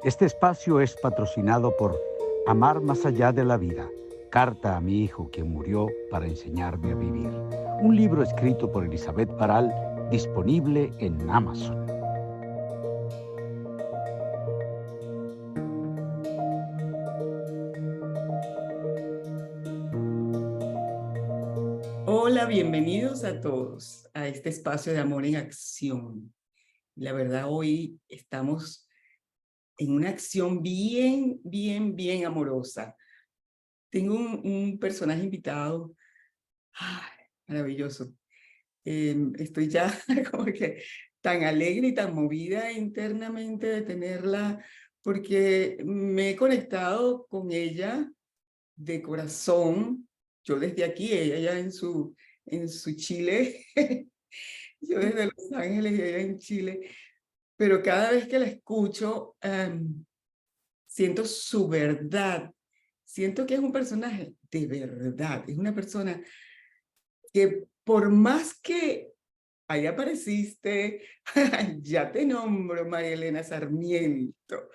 Este espacio es patrocinado por Amar más allá de la vida, carta a mi hijo que murió para enseñarme a vivir. Un libro escrito por Elizabeth Paral, disponible en Amazon. Hola, bienvenidos a todos a este espacio de amor en acción. La verdad, hoy estamos en una acción bien amorosa. Tengo un personaje invitado, ¡ay, maravilloso! Estoy ya como que tan alegre y tan movida internamente de tenerla, porque me he conectado con ella de corazón. Yo desde aquí, ella ya en su Chile. Yo desde Los Ángeles y ella en Chile, pero cada vez que la escucho, siento su verdad. Siento que es un personaje de verdad, es una persona que por más que ahí apareciste, ya te nombro, María Elena Sarmiento,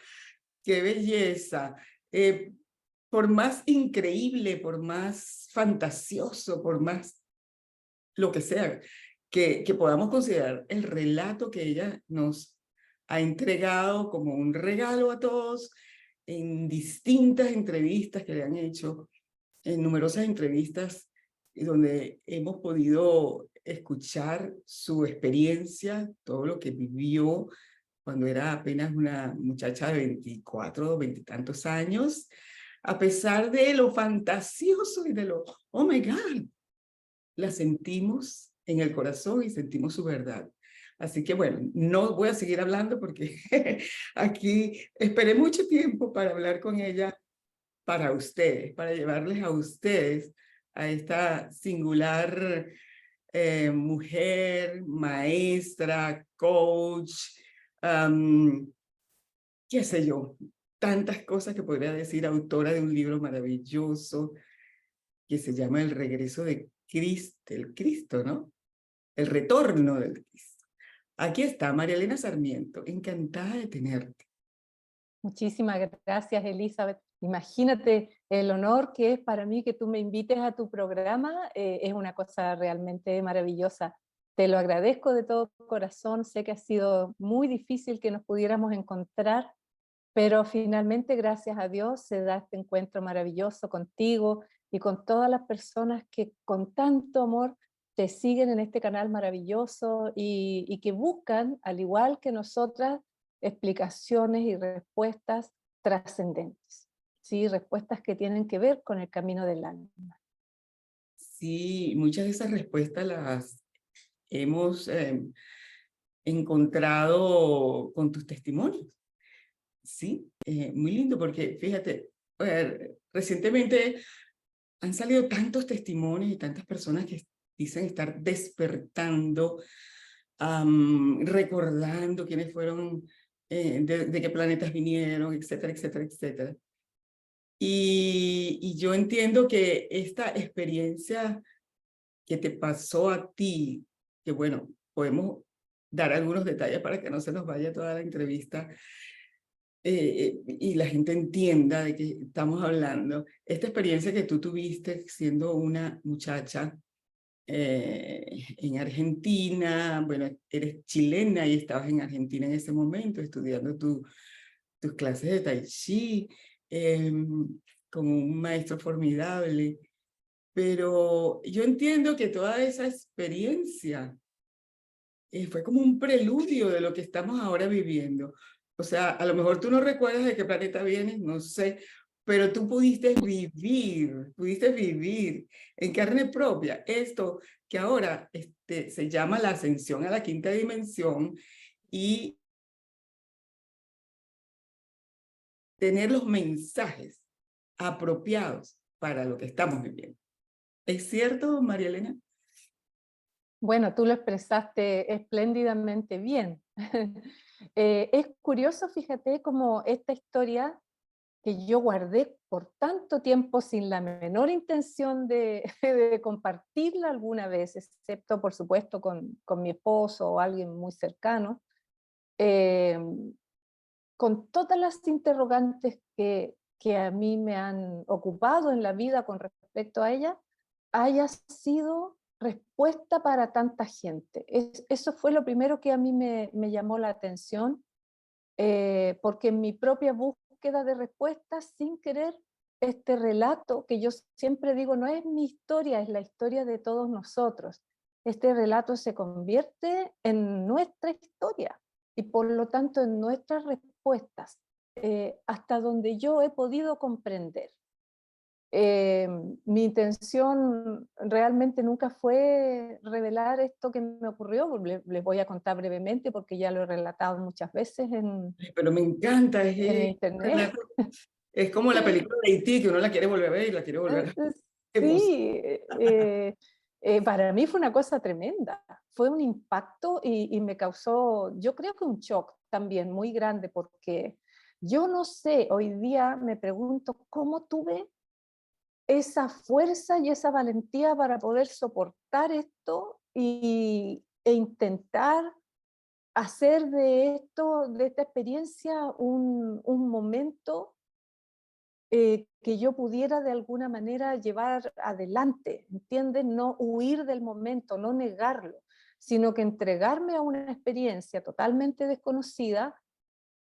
qué belleza. Eh, por más increíble, por más fantasioso, por más lo que sea, que podamos considerar el relato que ella nos ha entregado como un regalo a todos en distintas entrevistas que le han hecho, en numerosas entrevistas donde hemos podido escuchar su experiencia, todo lo que vivió cuando era apenas una muchacha de 24 o 20 y tantos años, a pesar de lo fantasioso y de lo, oh my God, la sentimos en el corazón y sentimos su verdad. Así que bueno, no voy a seguir hablando porque aquí esperé mucho tiempo para hablar con ella para ustedes, para llevarles a ustedes a esta singular mujer, maestra, coach, qué sé yo, tantas cosas que podría decir, autora de un libro maravilloso que se llama El regreso de Cristo, el Cristo, ¿no? El retorno del Cristo. Aquí está María Elena Sarmiento, encantada de tenerte. Muchísimas gracias, Elizabeth. Imagínate el honor que es para mí que tú me invites a tu programa, es una cosa realmente maravillosa. Te lo agradezco de todo corazón, sé que ha sido muy difícil que nos pudiéramos encontrar, pero finalmente, gracias a Dios, se da este encuentro maravilloso contigo y con todas las personas que con tanto amor te siguen en este canal maravilloso y que buscan, al igual que nosotras, explicaciones y respuestas trascendentes, ¿sí? Respuestas que tienen que ver con el camino del alma. Sí, muchas de esas respuestas las hemos encontrado con tus testimonios. Sí, muy lindo porque fíjate, recientemente han salido tantos testimonios y tantas personas que dicen estar despertando, recordando quiénes fueron, de qué planetas vinieron, etcétera, etcétera, etcétera. Y yo entiendo que esta experiencia que te pasó a ti, que bueno, podemos dar algunos detalles para que no se nos vaya toda la entrevista, y la gente entienda de qué estamos hablando. Esta experiencia que tú tuviste siendo una muchacha en Argentina, bueno, eres chilena y estabas en Argentina en ese momento estudiando tus clases de Tai Chi, con un maestro formidable, pero yo entiendo que toda esa experiencia fue como un preludio de lo que estamos ahora viviendo. O sea, a lo mejor tú no recuerdas de qué planeta vienes, no sé, pero tú pudiste vivir en carne propia esto que ahora se llama la ascensión a la quinta dimensión y tener los mensajes apropiados para lo que estamos viviendo. ¿Es cierto, María Elena? Bueno, tú lo expresaste espléndidamente bien. Es curioso, fíjate, cómo esta historia que yo guardé por tanto tiempo sin la menor intención de, de compartirla alguna vez, excepto por supuesto con mi esposo o alguien muy cercano, eh, con todas las interrogantes que a mí me han ocupado en la vida con respecto a ella, haya sido respuesta para tanta gente. Eso fue lo primero que a mí me llamó la atención, porque en mi propia búsqueda de respuestas, sin querer, este relato, que yo siempre digo, no es mi historia, es la historia de todos nosotros. Este relato se convierte en nuestra historia y por lo tanto en nuestras respuestas, hasta donde yo he podido comprender. Mi intención realmente nunca fue revelar esto que me ocurrió, les voy a contar brevemente porque ya lo he relatado muchas veces Pero me encanta, en internet. es como la película de E.T., que uno la quiere volver a ver y la quiere volver a ver. Sí, para mí fue una cosa tremenda, fue un impacto y me causó, yo creo que un shock también muy grande, porque yo no sé, hoy día me pregunto cómo tuve esa fuerza y esa valentía para poder soportar esto e intentar hacer de esto, de esta experiencia, un momento que yo pudiera de alguna manera llevar adelante, ¿entiendes? No huir del momento, no negarlo, sino que entregarme a una experiencia totalmente desconocida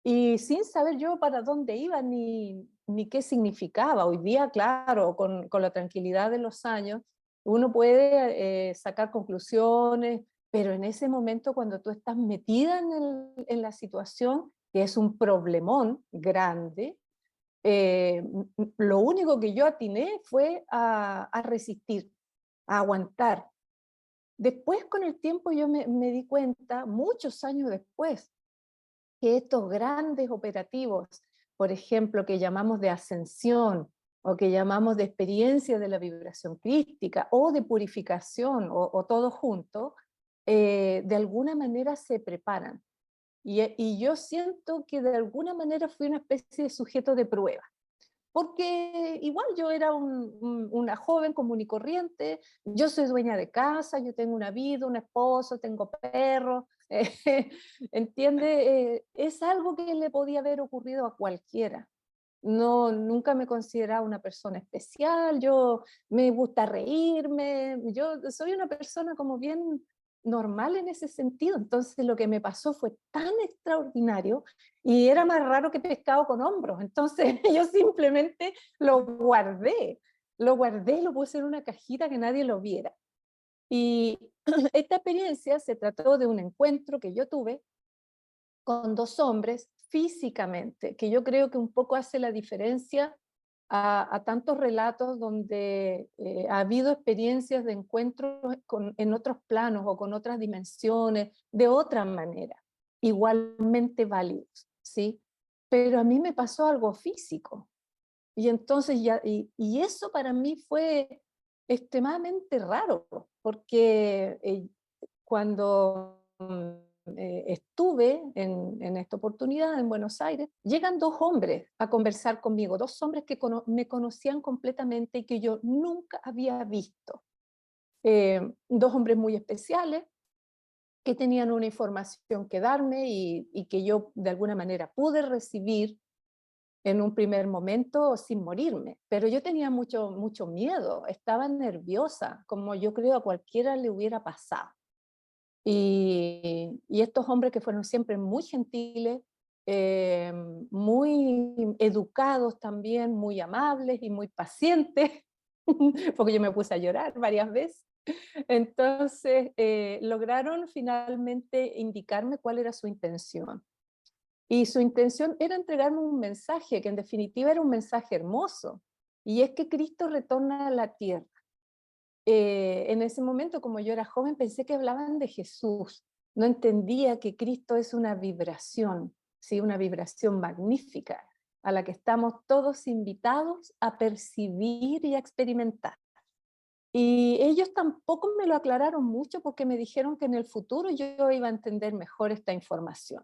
y sin saber yo para dónde iba ni qué significaba. Hoy día, claro, con la tranquilidad de los años, uno puede sacar conclusiones, pero en ese momento cuando tú estás metida en la situación, que es un problemón grande, lo único que yo atiné fue a resistir, a aguantar. Después, con el tiempo, yo me di cuenta, muchos años después, que estos grandes operativos, por ejemplo, que llamamos de ascensión, o que llamamos de experiencia de la vibración crística, o de purificación, o todo junto, de alguna manera se preparan. Y yo siento que de alguna manera fui una especie de sujeto de prueba porque igual yo era una joven común y corriente, yo soy dueña de casa, yo tengo una vida, un esposo, tengo perros, ¿entiende? Es algo que le podía haber ocurrido a cualquiera. No, nunca me consideraba una persona especial, yo me gusta reírme, yo soy una persona como bien normal en ese sentido. Entonces lo que me pasó fue tan extraordinario y era más raro que pescado con hombros. Entonces yo simplemente lo guardé, lo puse en una cajita que nadie lo viera. Y esta experiencia se trató de un encuentro que yo tuve con dos hombres físicamente, que yo creo que un poco hace la diferencia a tantos relatos donde ha habido experiencias de encuentros en otros planos o con otras dimensiones, de otra manera, igualmente válidos, ¿sí? Pero a mí me pasó algo físico, y entonces y eso para mí fue extremadamente raro, porque cuando estuve en esta oportunidad en Buenos Aires, llegan dos hombres a conversar conmigo, dos hombres que me conocían completamente y que yo nunca había visto. Dos hombres muy especiales que tenían una información que darme y que yo de alguna manera pude recibir en un primer momento sin morirme, pero yo tenía mucho miedo, estaba nerviosa, como yo creo a cualquiera le hubiera pasado. Y estos hombres que fueron siempre muy gentiles, eh, muy educados también, muy amables y muy pacientes, porque yo me puse a llorar varias veces. Entonces, lograron finalmente indicarme cuál era su intención. Y su intención era entregarme un mensaje, que en definitiva era un mensaje hermoso, y es que Cristo retorna a la tierra. En ese momento, como yo era joven, pensé que hablaban de Jesús. No entendía que Cristo es una vibración, ¿sí? Una vibración magnífica, a la que estamos todos invitados a percibir y a experimentar. Y ellos tampoco me lo aclararon mucho porque me dijeron que en el futuro yo iba a entender mejor esta información.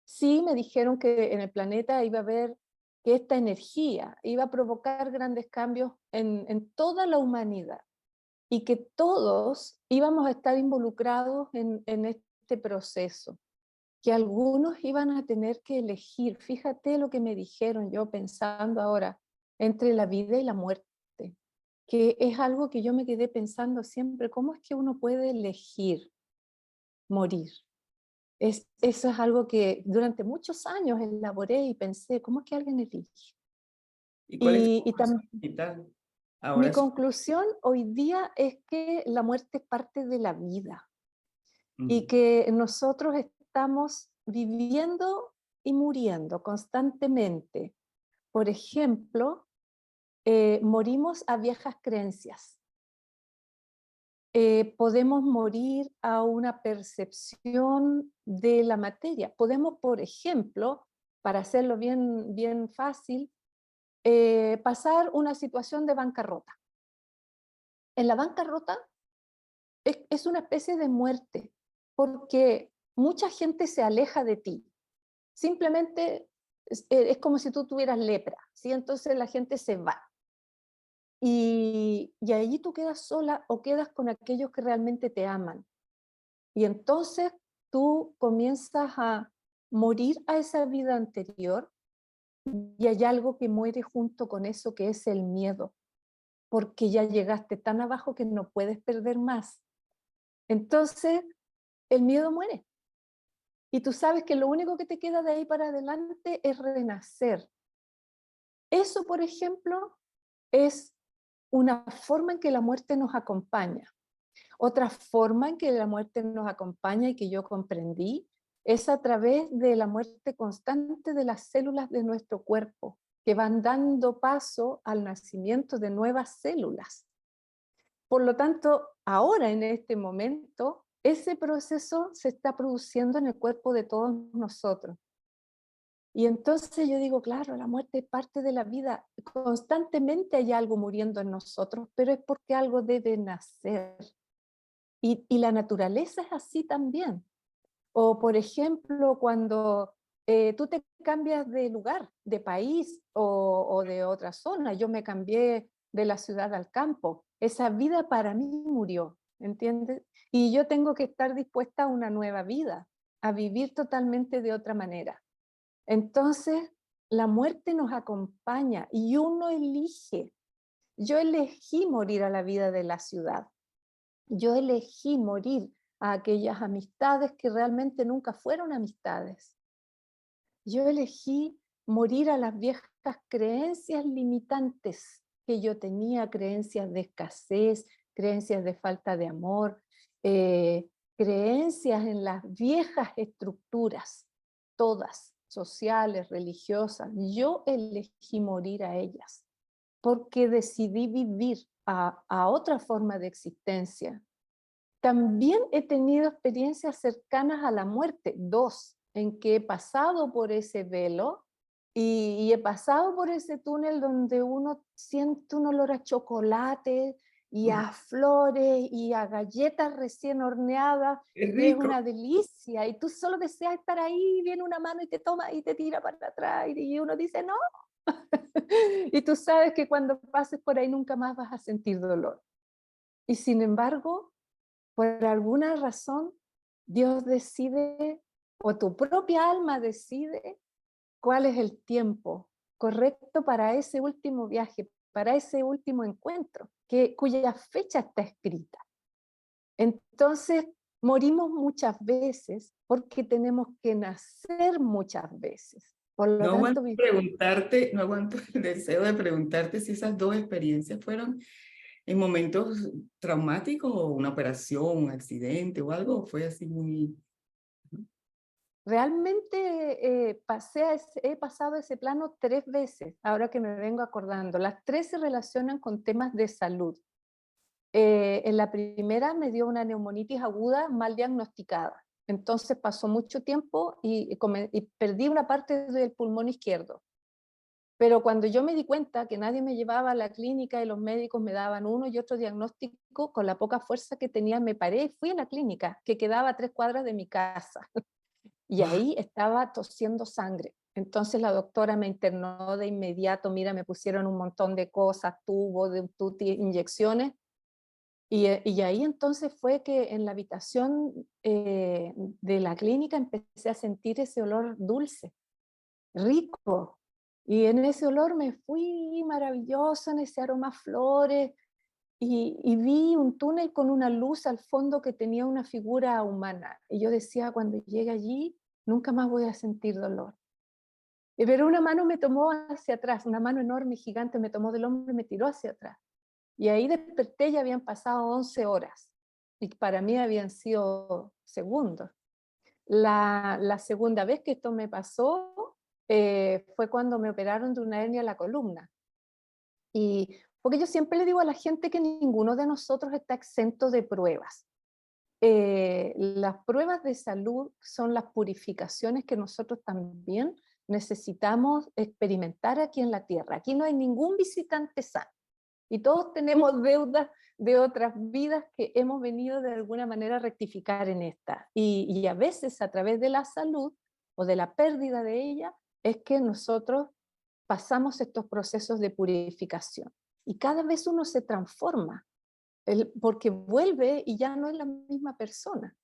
Sí me dijeron que en el planeta iba a haber que esta energía iba a provocar grandes cambios en toda la humanidad y que todos íbamos a estar involucrados en este proceso, que algunos iban a tener que elegir. Fíjate lo que me dijeron, yo pensando ahora, entre la vida y la muerte, que es algo que yo me quedé pensando siempre, ¿cómo es que uno puede elegir morir? Eso es algo que durante muchos años elaboré y pensé, ¿cómo es que alguien elige? ¿Y cuál es tu Y conclusión ahorita? mi Ahora sí. conclusión hoy día es que la muerte es parte de la vida y Mm. que nosotros estamos viviendo y muriendo constantemente. Por ejemplo, morimos a viejas creencias. Podemos morir a una percepción de la materia. Podemos, por ejemplo, para hacerlo bien, bien fácil, pasar una situación de bancarrota. En la bancarrota es una especie de muerte, porque mucha gente se aleja de ti. Simplemente es como si tú tuvieras lepra, ¿sí? Entonces la gente se va. Y allí tú quedas sola o quedas con aquellos que realmente te aman. Y entonces tú comienzas a morir a esa vida anterior y hay algo que muere junto con eso, que es el miedo, porque ya llegaste tan abajo que no puedes perder más. Entonces el miedo muere. Y tú sabes que lo único que te queda de ahí para adelante es renacer. Eso, por ejemplo, es una forma en que la muerte nos acompaña. Otra forma en que la muerte nos acompaña y que yo comprendí es a través de la muerte constante de las células de nuestro cuerpo, que van dando paso al nacimiento de nuevas células. Por lo tanto, ahora en este momento, ese proceso se está produciendo en el cuerpo de todos nosotros. Y entonces yo digo, claro, la muerte es parte de la vida. Constantemente hay algo muriendo en nosotros, pero es porque algo debe nacer. Y la naturaleza es así también. O, por ejemplo, cuando tú te cambias de lugar, de país o de otra zona. Yo me cambié de la ciudad al campo. Esa vida para mí murió, ¿entiendes? Y yo tengo que estar dispuesta a una nueva vida, a vivir totalmente de otra manera. Entonces, la muerte nos acompaña y uno elige. Yo elegí morir a la vida de la ciudad. Yo elegí morir a aquellas amistades que realmente nunca fueron amistades. Yo elegí morir a las viejas creencias limitantes que yo tenía, creencias de escasez, creencias de falta de amor, creencias en las viejas estructuras, todas, sociales, religiosas. Yo elegí morir a ellas porque decidí vivir a otra forma de existencia. También he tenido experiencias cercanas a la muerte, dos, en que he pasado por ese velo y he pasado por ese túnel donde uno siente un olor a chocolate y a flores y a galletas recién horneadas Es y es rico. una delicia y tú solo deseas estar ahí, viene una mano y te toma y te tira para atrás y uno dice no. Y tú sabes que cuando pases por ahí nunca más vas a sentir dolor. Y sin embargo, por alguna razón, Dios decide, o tu propia alma decide, cuál es el tiempo correcto para ese último viaje, para ese último encuentro, cuya fecha está escrita. Entonces, morimos muchas veces porque tenemos que nacer muchas veces. Por lo No tanto, aguanto preguntarte, no aguanto el deseo de preguntarte si esas dos experiencias fueron en momentos traumáticos o una operación, un accidente o algo, fue así muy... realmente he pasado ese plano 3 veces, ahora que me vengo acordando. Las 3 se relacionan con temas de salud. En la primera me dio una neumonitis aguda mal diagnosticada. Entonces pasó mucho tiempo y perdí una parte del pulmón izquierdo. Pero cuando yo me di cuenta que nadie me llevaba a la clínica y los médicos me daban uno y otro diagnóstico, con la poca fuerza que tenía me paré y fui a la clínica, que quedaba a 3 cuadras de mi casa. Y ahí estaba tosiendo sangre. Entonces la doctora me internó de inmediato, mira, me pusieron un montón de cosas, tubos, inyecciones, Y ahí entonces fue que en la habitación de la clínica empecé a sentir ese olor dulce, rico. Y en ese olor me fui maravillosa, en ese aroma a flores, y vi un túnel con una luz al fondo que tenía una figura humana. Y yo decía, cuando llegue allí, nunca más voy a sentir dolor. Pero una mano me tomó hacia atrás, una mano enorme, gigante, me tomó del hombro y me tiró hacia atrás. Y ahí desperté, ya habían pasado 11 horas. Y para mí habían sido segundos. La segunda vez que esto me pasó fue cuando me operaron de una hernia en la columna. Y porque yo siempre le digo a la gente que ninguno de nosotros está exento de pruebas. Las pruebas de salud son las purificaciones que nosotros también necesitamos experimentar aquí en la tierra. Aquí no hay ningún visitante sano. Y todos tenemos deudas de otras vidas que hemos venido de alguna manera a rectificar en esta. Y a veces a través de la salud o de la pérdida de ella es que nosotros pasamos estos procesos de purificación. Y cada vez uno se transforma, porque vuelve y ya no es la misma persona.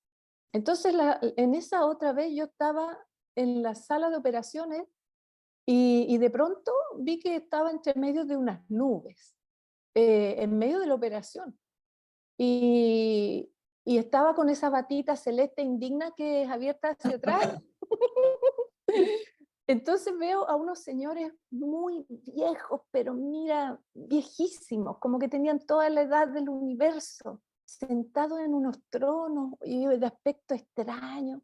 Entonces en esa otra vez yo estaba en la sala de operaciones y de pronto vi que estaba entre medio de unas nubes. En medio de la operación. Y estaba con esa batita celeste indigna que es abierta hacia atrás. Entonces veo a unos señores muy viejos, pero mira, viejísimos, como que tenían toda la edad del universo, sentados en unos tronos y de aspecto extraño.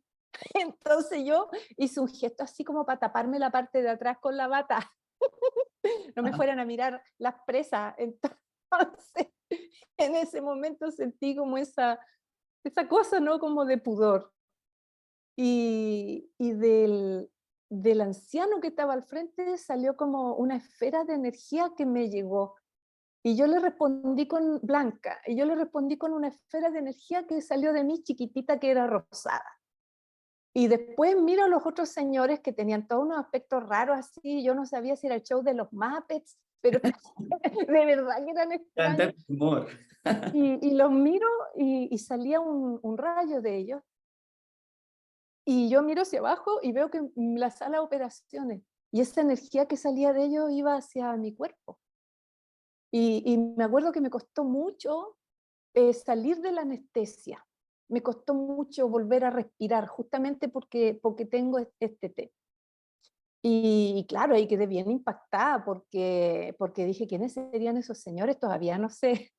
Entonces yo hice un gesto así como para taparme la parte de atrás con la bata. No me fueran a mirar las presas. Entonces, en ese momento sentí como esa cosa, ¿no? Como de pudor. Y del anciano que estaba al frente salió como una esfera de energía que me llegó. Y yo le respondí con blanca, y yo le respondí con una esfera de energía que salió de mí chiquitita, que era rosada. Y después miro a los otros señores que tenían todos unos aspectos raros así, yo no sabía si era el show de los Muppets, pero de verdad que eran extraños. Tanta humor. Y los miro y salía un rayo de ellos. Y yo miro hacia abajo y veo que la sala de operaciones, y esa energía que salía de ellos iba hacia mi cuerpo. Y me acuerdo que me costó mucho salir de la anestesia. Me costó mucho volver a respirar, justamente porque tengo este té. Y claro, ahí quedé bien impactada porque dije, ¿quiénes serían esos señores? Todavía no sé.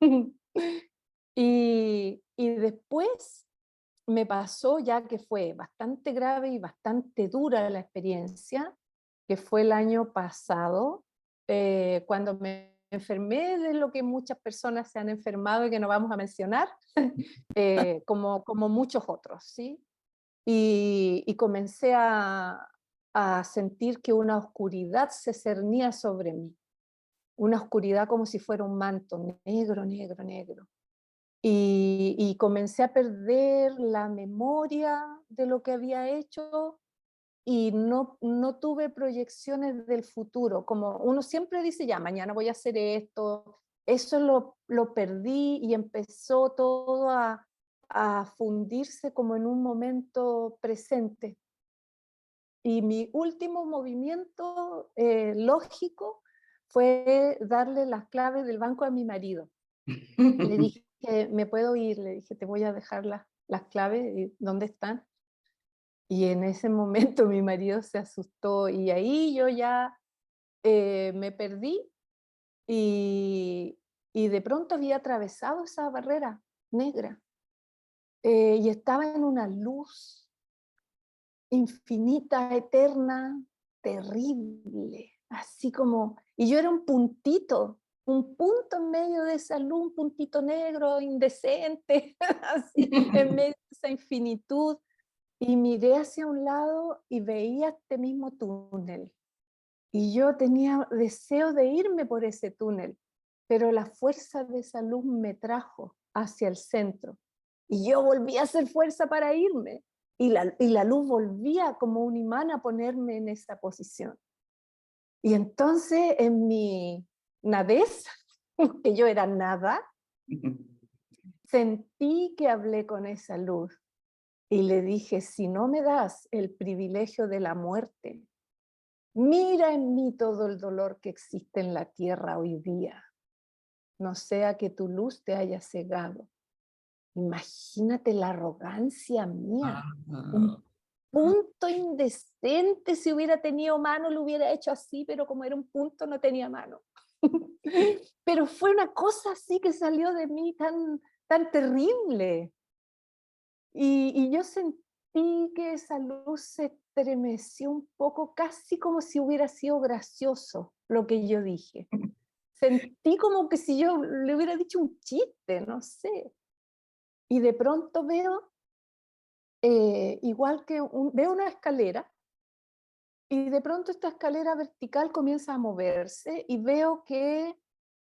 Y después me pasó, ya que fue bastante grave y bastante dura la experiencia, que fue el año pasado, cuando me enfermé de lo que muchas personas se han enfermado y que no vamos a mencionar, como muchos otros, ¿sí? Y comencé a sentir que una oscuridad se cernía sobre mí, una oscuridad como si fuera un manto negro, negro, negro. Y comencé a perder la memoria de lo que había hecho y no tuve proyecciones del futuro, como uno siempre dice, ya, mañana voy a hacer esto. Eso lo perdí y empezó todo a fundirse como en un momento presente. Y mi último movimiento lógico fue darle las claves del banco a mi marido. Le dije, ¿me puedo ir? Le dije, te voy a dejar las claves, ¿dónde están? Y en ese momento mi marido se asustó y ahí yo ya me perdí y de pronto había atravesado esa barrera negra y estaba en una luz infinita, eterna, terrible, así como, y yo era un puntito, un punto en medio de esa luz, un puntito negro, indecente, así, en medio de esa infinitud, y miré hacia un lado y veía este mismo túnel, y yo tenía deseo de irme por ese túnel, pero la fuerza de esa luz me trajo hacia el centro, y yo volví a hacer fuerza para irme, y la luz volvía como un imán a ponerme en esa posición. Y entonces en mi nadez, que yo era nada, sentí que hablé con esa luz y le dije, si no me das el privilegio de la muerte, mira en mí todo el dolor que existe en la tierra hoy día. No sea que tu luz te haya cegado. Imagínate la arrogancia mía. Un Wow. punto indecente, si hubiera tenido mano lo hubiera hecho así, pero como era un punto no tenía mano. Pero fue una cosa así que salió de mí tan terrible. Y yo sentí que esa luz se estremeció un poco, casi como si hubiera sido gracioso lo que yo dije. Sentí como que si yo le hubiera dicho un chiste, no sé. Y de pronto veo, igual que veo una escalera, y de pronto esta escalera vertical comienza a moverse y veo que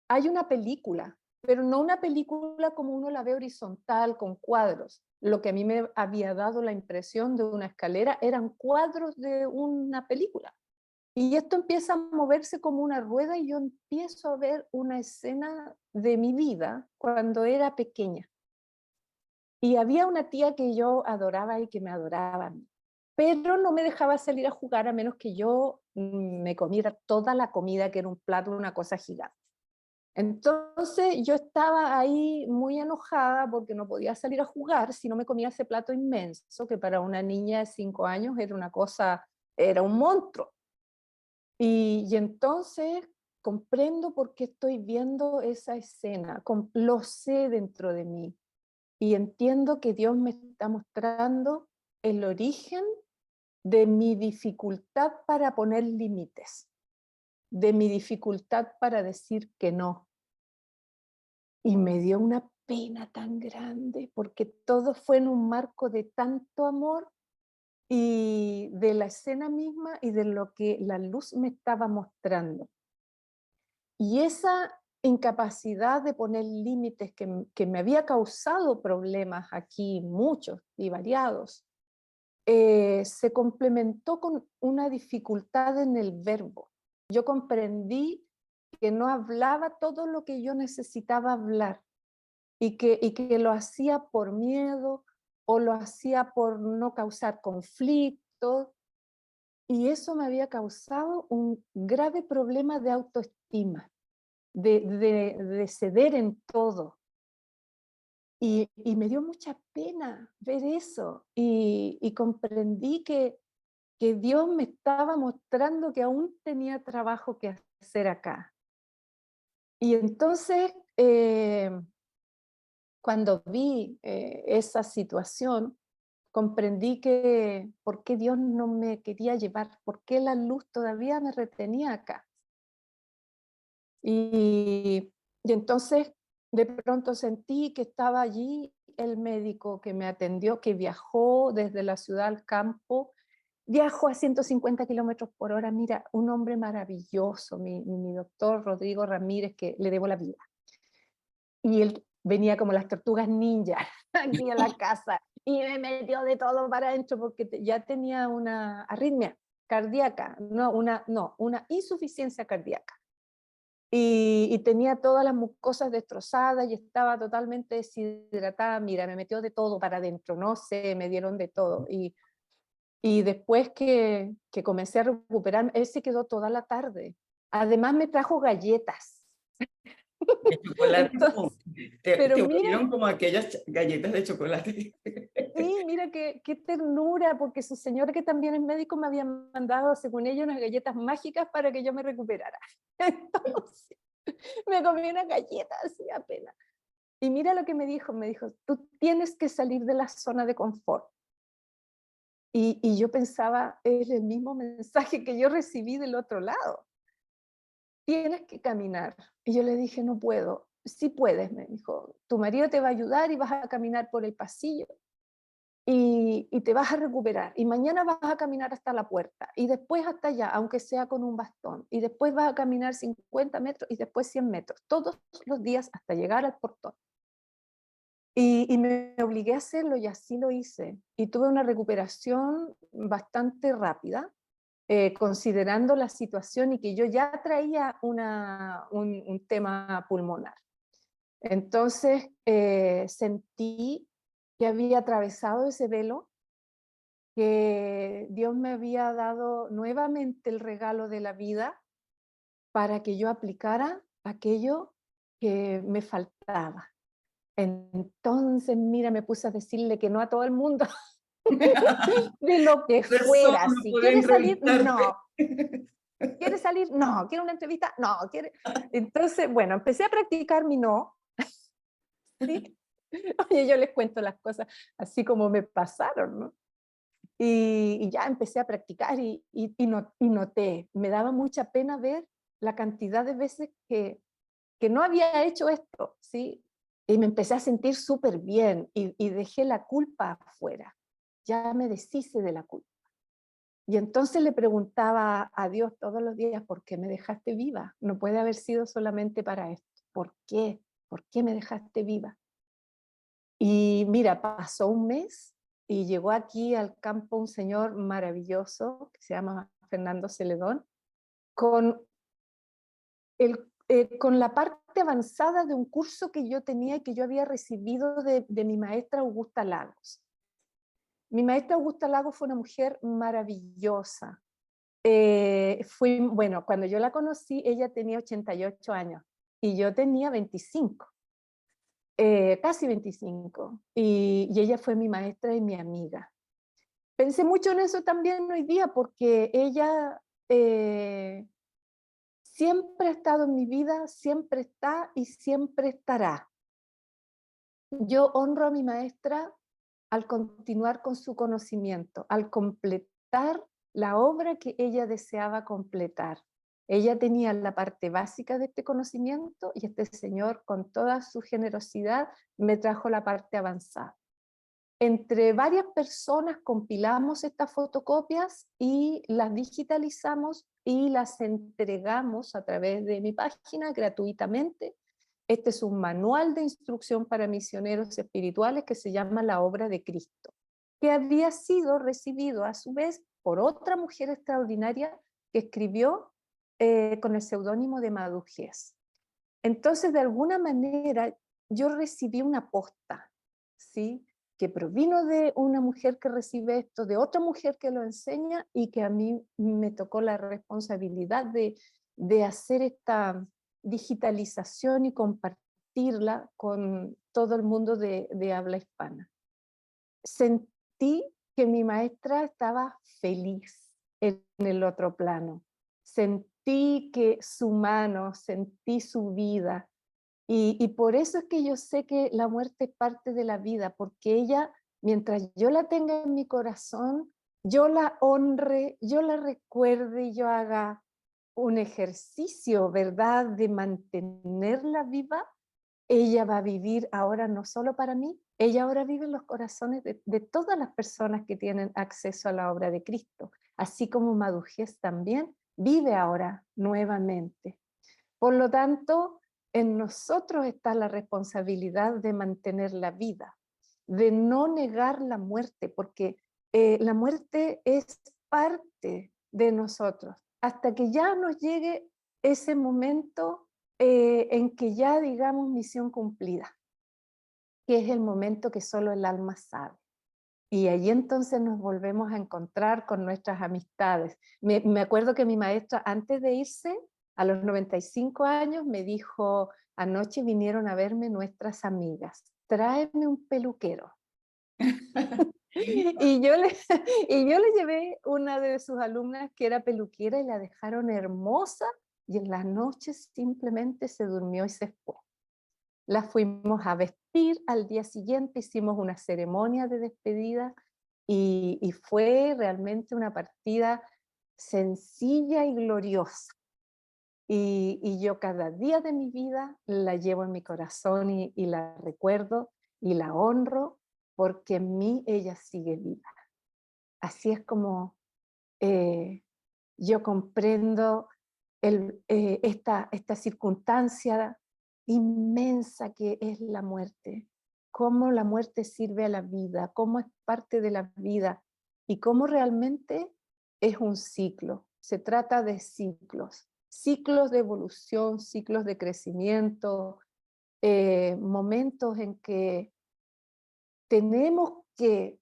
hay una película, pero no una película como uno la ve horizontal, con cuadros. Lo que a mí me había dado la impresión de una escalera eran cuadros de una película. Y esto empieza a moverse como una rueda y yo empiezo a ver una escena de mi vida cuando era pequeña. Y había una tía que yo adoraba y que me adoraba a mí, pero no me dejaba salir a jugar a menos que yo me comiera toda la comida, que era un plato, una cosa gigante. Entonces yo estaba ahí muy enojada porque no podía salir a jugar si no me comía ese plato inmenso, que para una niña de 5 años era una cosa, era un monstruo. Y entonces comprendo por qué estoy viendo esa escena, lo sé dentro de mí. Y entiendo que Dios me está mostrando el origen de mi dificultad para poner límites, de mi dificultad para decir que no. Y me dio una pena tan grande, porque todo fue en un marco de tanto amor y de la escena misma y de lo que la luz me estaba mostrando. Y esa incapacidad de poner límites que me había causado problemas aquí, muchos y variados, se complementó con una dificultad en el verbo. Yo comprendí que no hablaba todo lo que yo necesitaba hablar y que lo hacía por miedo o lo hacía por no causar conflictos, y eso me había causado un grave problema de autoestima, de ceder en todo. Y me dio mucha pena ver eso y comprendí que Dios me estaba mostrando que aún tenía trabajo que hacer acá. Y entonces, cuando vi esa situación, comprendí que por qué Dios no me quería llevar, por qué la luz todavía me retenía acá. Y entonces de pronto sentí que estaba allí el médico que me atendió, que viajó desde la ciudad al campo, viajó a 150 kilómetros por hora. Mira, un hombre maravilloso, mi doctor Rodrigo Ramírez, que le debo la vida. Y él venía como las tortugas ninja aquí a la casa y me metió de todo para adentro porque ya tenía una arritmia cardíaca, una insuficiencia cardíaca. Y tenía todas las mucosas destrozadas y estaba totalmente deshidratada. Mira, me metió de todo para adentro, no sé, me dieron de todo. Y después que comencé a recuperar, él se quedó toda la tarde. Además me trajo galletas. De chocolate, no. Entonces, pero Te mira, volvieron como aquellas galletas de chocolate. sí, mira qué ternura, porque su señor, que también es médico, me había mandado, según ella, unas galletas mágicas para que yo me recuperara. Entonces, me comí una galleta así apenas. Y mira lo que me dijo, tú tienes que salir de la zona de confort. Y yo pensaba, es el mismo mensaje que yo recibí del otro lado. Tienes que caminar. Y yo le dije, no puedo. Sí puedes, me dijo. Tu marido te va a ayudar y vas a caminar por el pasillo y te vas a recuperar. Y mañana vas a caminar hasta la puerta y después hasta allá, aunque sea con un bastón. Y después vas a caminar 50 metros y después 100 metros, todos los días hasta llegar al portón. Y me obligué a hacerlo y así lo hice. Y tuve una recuperación bastante rápida, considerando la situación y que yo ya traía un tema pulmonar. Entonces sentí que había atravesado ese velo, que Dios me había dado nuevamente el regalo de la vida para que yo aplicara aquello que me faltaba. Entonces, mira, me puse a decirle que no a todo el mundo, de lo que Razón, fuera. no Si puedo quieres salir, entrevistarte. no. ¿Quieres salir? No. ¿Quiere una entrevista? No. ¿Quiere? Entonces, bueno, empecé a practicar mi no. ¿Sí? Oye, yo les cuento las cosas así como me pasaron, ¿no? Y ya empecé a practicar y noté, me daba mucha pena ver la cantidad de veces que no había hecho esto, ¿sí? Y me empecé a sentir súper bien y dejé la culpa afuera. Ya me deshice de la culpa. Y entonces le preguntaba a Dios todos los días, ¿por qué me dejaste viva? No puede haber sido solamente para esto. ¿Por qué? ¿Por qué me dejaste viva? Y mira, pasó un mes y llegó aquí al campo un señor maravilloso que se llama Fernando Celedón, con, con la parte avanzada de un curso que yo tenía y que yo había recibido de mi maestra Augusta Lagos. Mi maestra Augusta Lagos fue una mujer maravillosa. Bueno, cuando yo la conocí, ella tenía 88 años y yo tenía 25. Casi 25, y ella fue mi maestra y mi amiga. Pensé mucho en eso también hoy día porque ella siempre ha estado en mi vida, siempre está y siempre estará. Yo honro a mi maestra al continuar con su conocimiento, al completar la obra que ella deseaba completar. Ella tenía la parte básica de este conocimiento y este señor, con toda su generosidad, me trajo la parte avanzada. Entre varias personas compilamos estas fotocopias y las digitalizamos y las entregamos a través de mi página gratuitamente. Este es un manual de instrucción para misioneros espirituales que se llama La Obra de Cristo, que había sido recibido a su vez por otra mujer extraordinaria que escribió con el seudónimo de Madugés. Entonces, de alguna manera, yo recibí una posta, ¿sí?, que provino de una mujer que recibe esto, de otra mujer que lo enseña, y que a mí me tocó la responsabilidad de hacer esta digitalización y compartirla con todo el mundo de habla hispana. Sentí que mi maestra estaba feliz en el otro plano. Sentí que su mano, sentí su vida. Y por eso es que yo sé que la muerte es parte de la vida, porque ella, mientras yo la tenga en mi corazón, yo la honre, yo la recuerde, yo haga un ejercicio, ¿verdad?, de mantenerla viva. Ella va a vivir ahora no solo para mí, ella ahora vive en los corazones de todas las personas que tienen acceso a la obra de Cristo, así como Madugés también vive ahora nuevamente. Por lo tanto, en nosotros está la responsabilidad de mantener la vida, de no negar la muerte, porque la muerte es parte de nosotros, hasta que ya nos llegue ese momento en que ya digamos misión cumplida, que es el momento que solo el alma sabe. Y allí entonces nos volvemos a encontrar con nuestras amistades. Me acuerdo que mi maestra, antes de irse, a los 95 años, me dijo: anoche vinieron a verme nuestras amigas, tráeme un peluquero. y, yo le, y yo le llevé una de sus alumnas que era peluquera y la dejaron hermosa, y en las noches simplemente se durmió y se fue. La fuimos a vestir al día siguiente, hicimos una ceremonia de despedida y fue realmente una partida sencilla y gloriosa. Y yo cada día de mi vida la llevo en mi corazón y la recuerdo y la honro, porque en mí ella sigue viva. Así es como yo comprendo esta circunstancia inmensa que es la muerte, cómo la muerte sirve a la vida, cómo es parte de la vida y cómo realmente es un ciclo. Se trata de ciclos, ciclos de evolución, ciclos de crecimiento, momentos en que tenemos que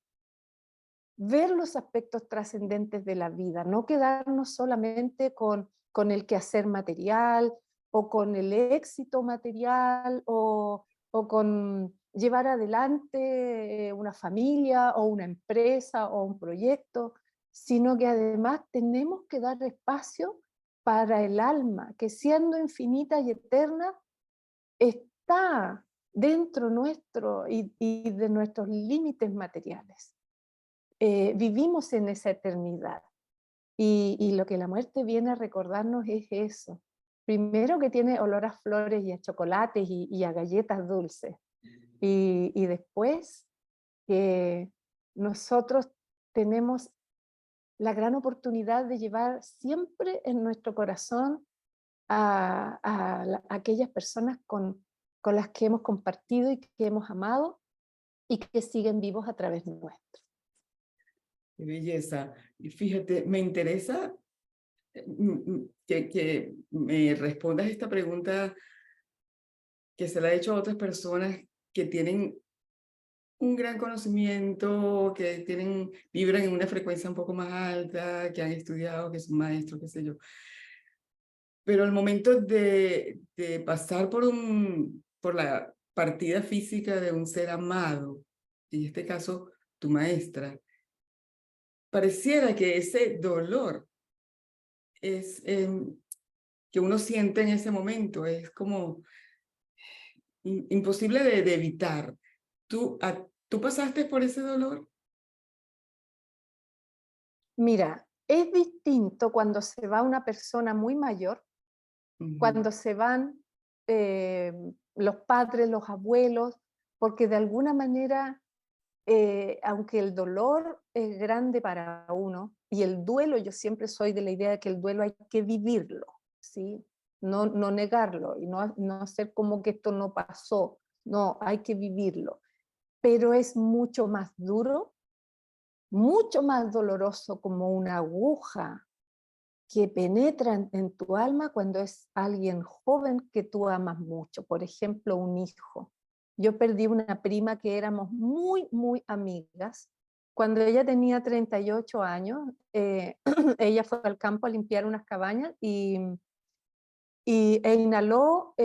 ver los aspectos trascendentes de la vida, no quedarnos solamente con el quehacer material o con el éxito material o con llevar adelante una familia o una empresa o un proyecto, sino que además tenemos que dar espacio para el alma, que siendo infinita y eterna, está dentro nuestro y de nuestros límites materiales. Vivimos en esa eternidad. Y lo que la muerte viene a recordarnos es eso. Primero, que tiene olor a flores y a chocolates y a galletas dulces. Y después que nosotros tenemos la gran oportunidad de llevar siempre en nuestro corazón a aquellas personas con las que hemos compartido y que hemos amado y que siguen vivos a través nuestro. Qué belleza. Y fíjate, me interesa que me respondas esta pregunta que se la he hecho a otras personas que tienen un gran conocimiento, que vibran en una frecuencia un poco más alta, que han estudiado, que son maestros, qué sé yo. Pero al momento de pasar por la partida física de un ser amado, en este caso tu maestra, pareciera que ese dolor es que uno siente en ese momento, es como imposible de evitar. ¿Tú pasaste por ese dolor? Mira, es distinto cuando se va una persona muy mayor, cuando se van los padres, los abuelos, porque de alguna manera, aunque el dolor es grande para uno, y el duelo, yo siempre soy de la idea de que el duelo hay que vivirlo, ¿sí? No negarlo y no hacer como que esto no pasó, no, hay que vivirlo. Pero es mucho más duro, mucho más doloroso, como una aguja que penetra en tu alma cuando es alguien joven que tú amas mucho, por ejemplo, un hijo. Yo perdí una prima que éramos muy, muy amigas. Cuando ella tenía 38 años, ella fue al campo a limpiar unas cabañas e inhaló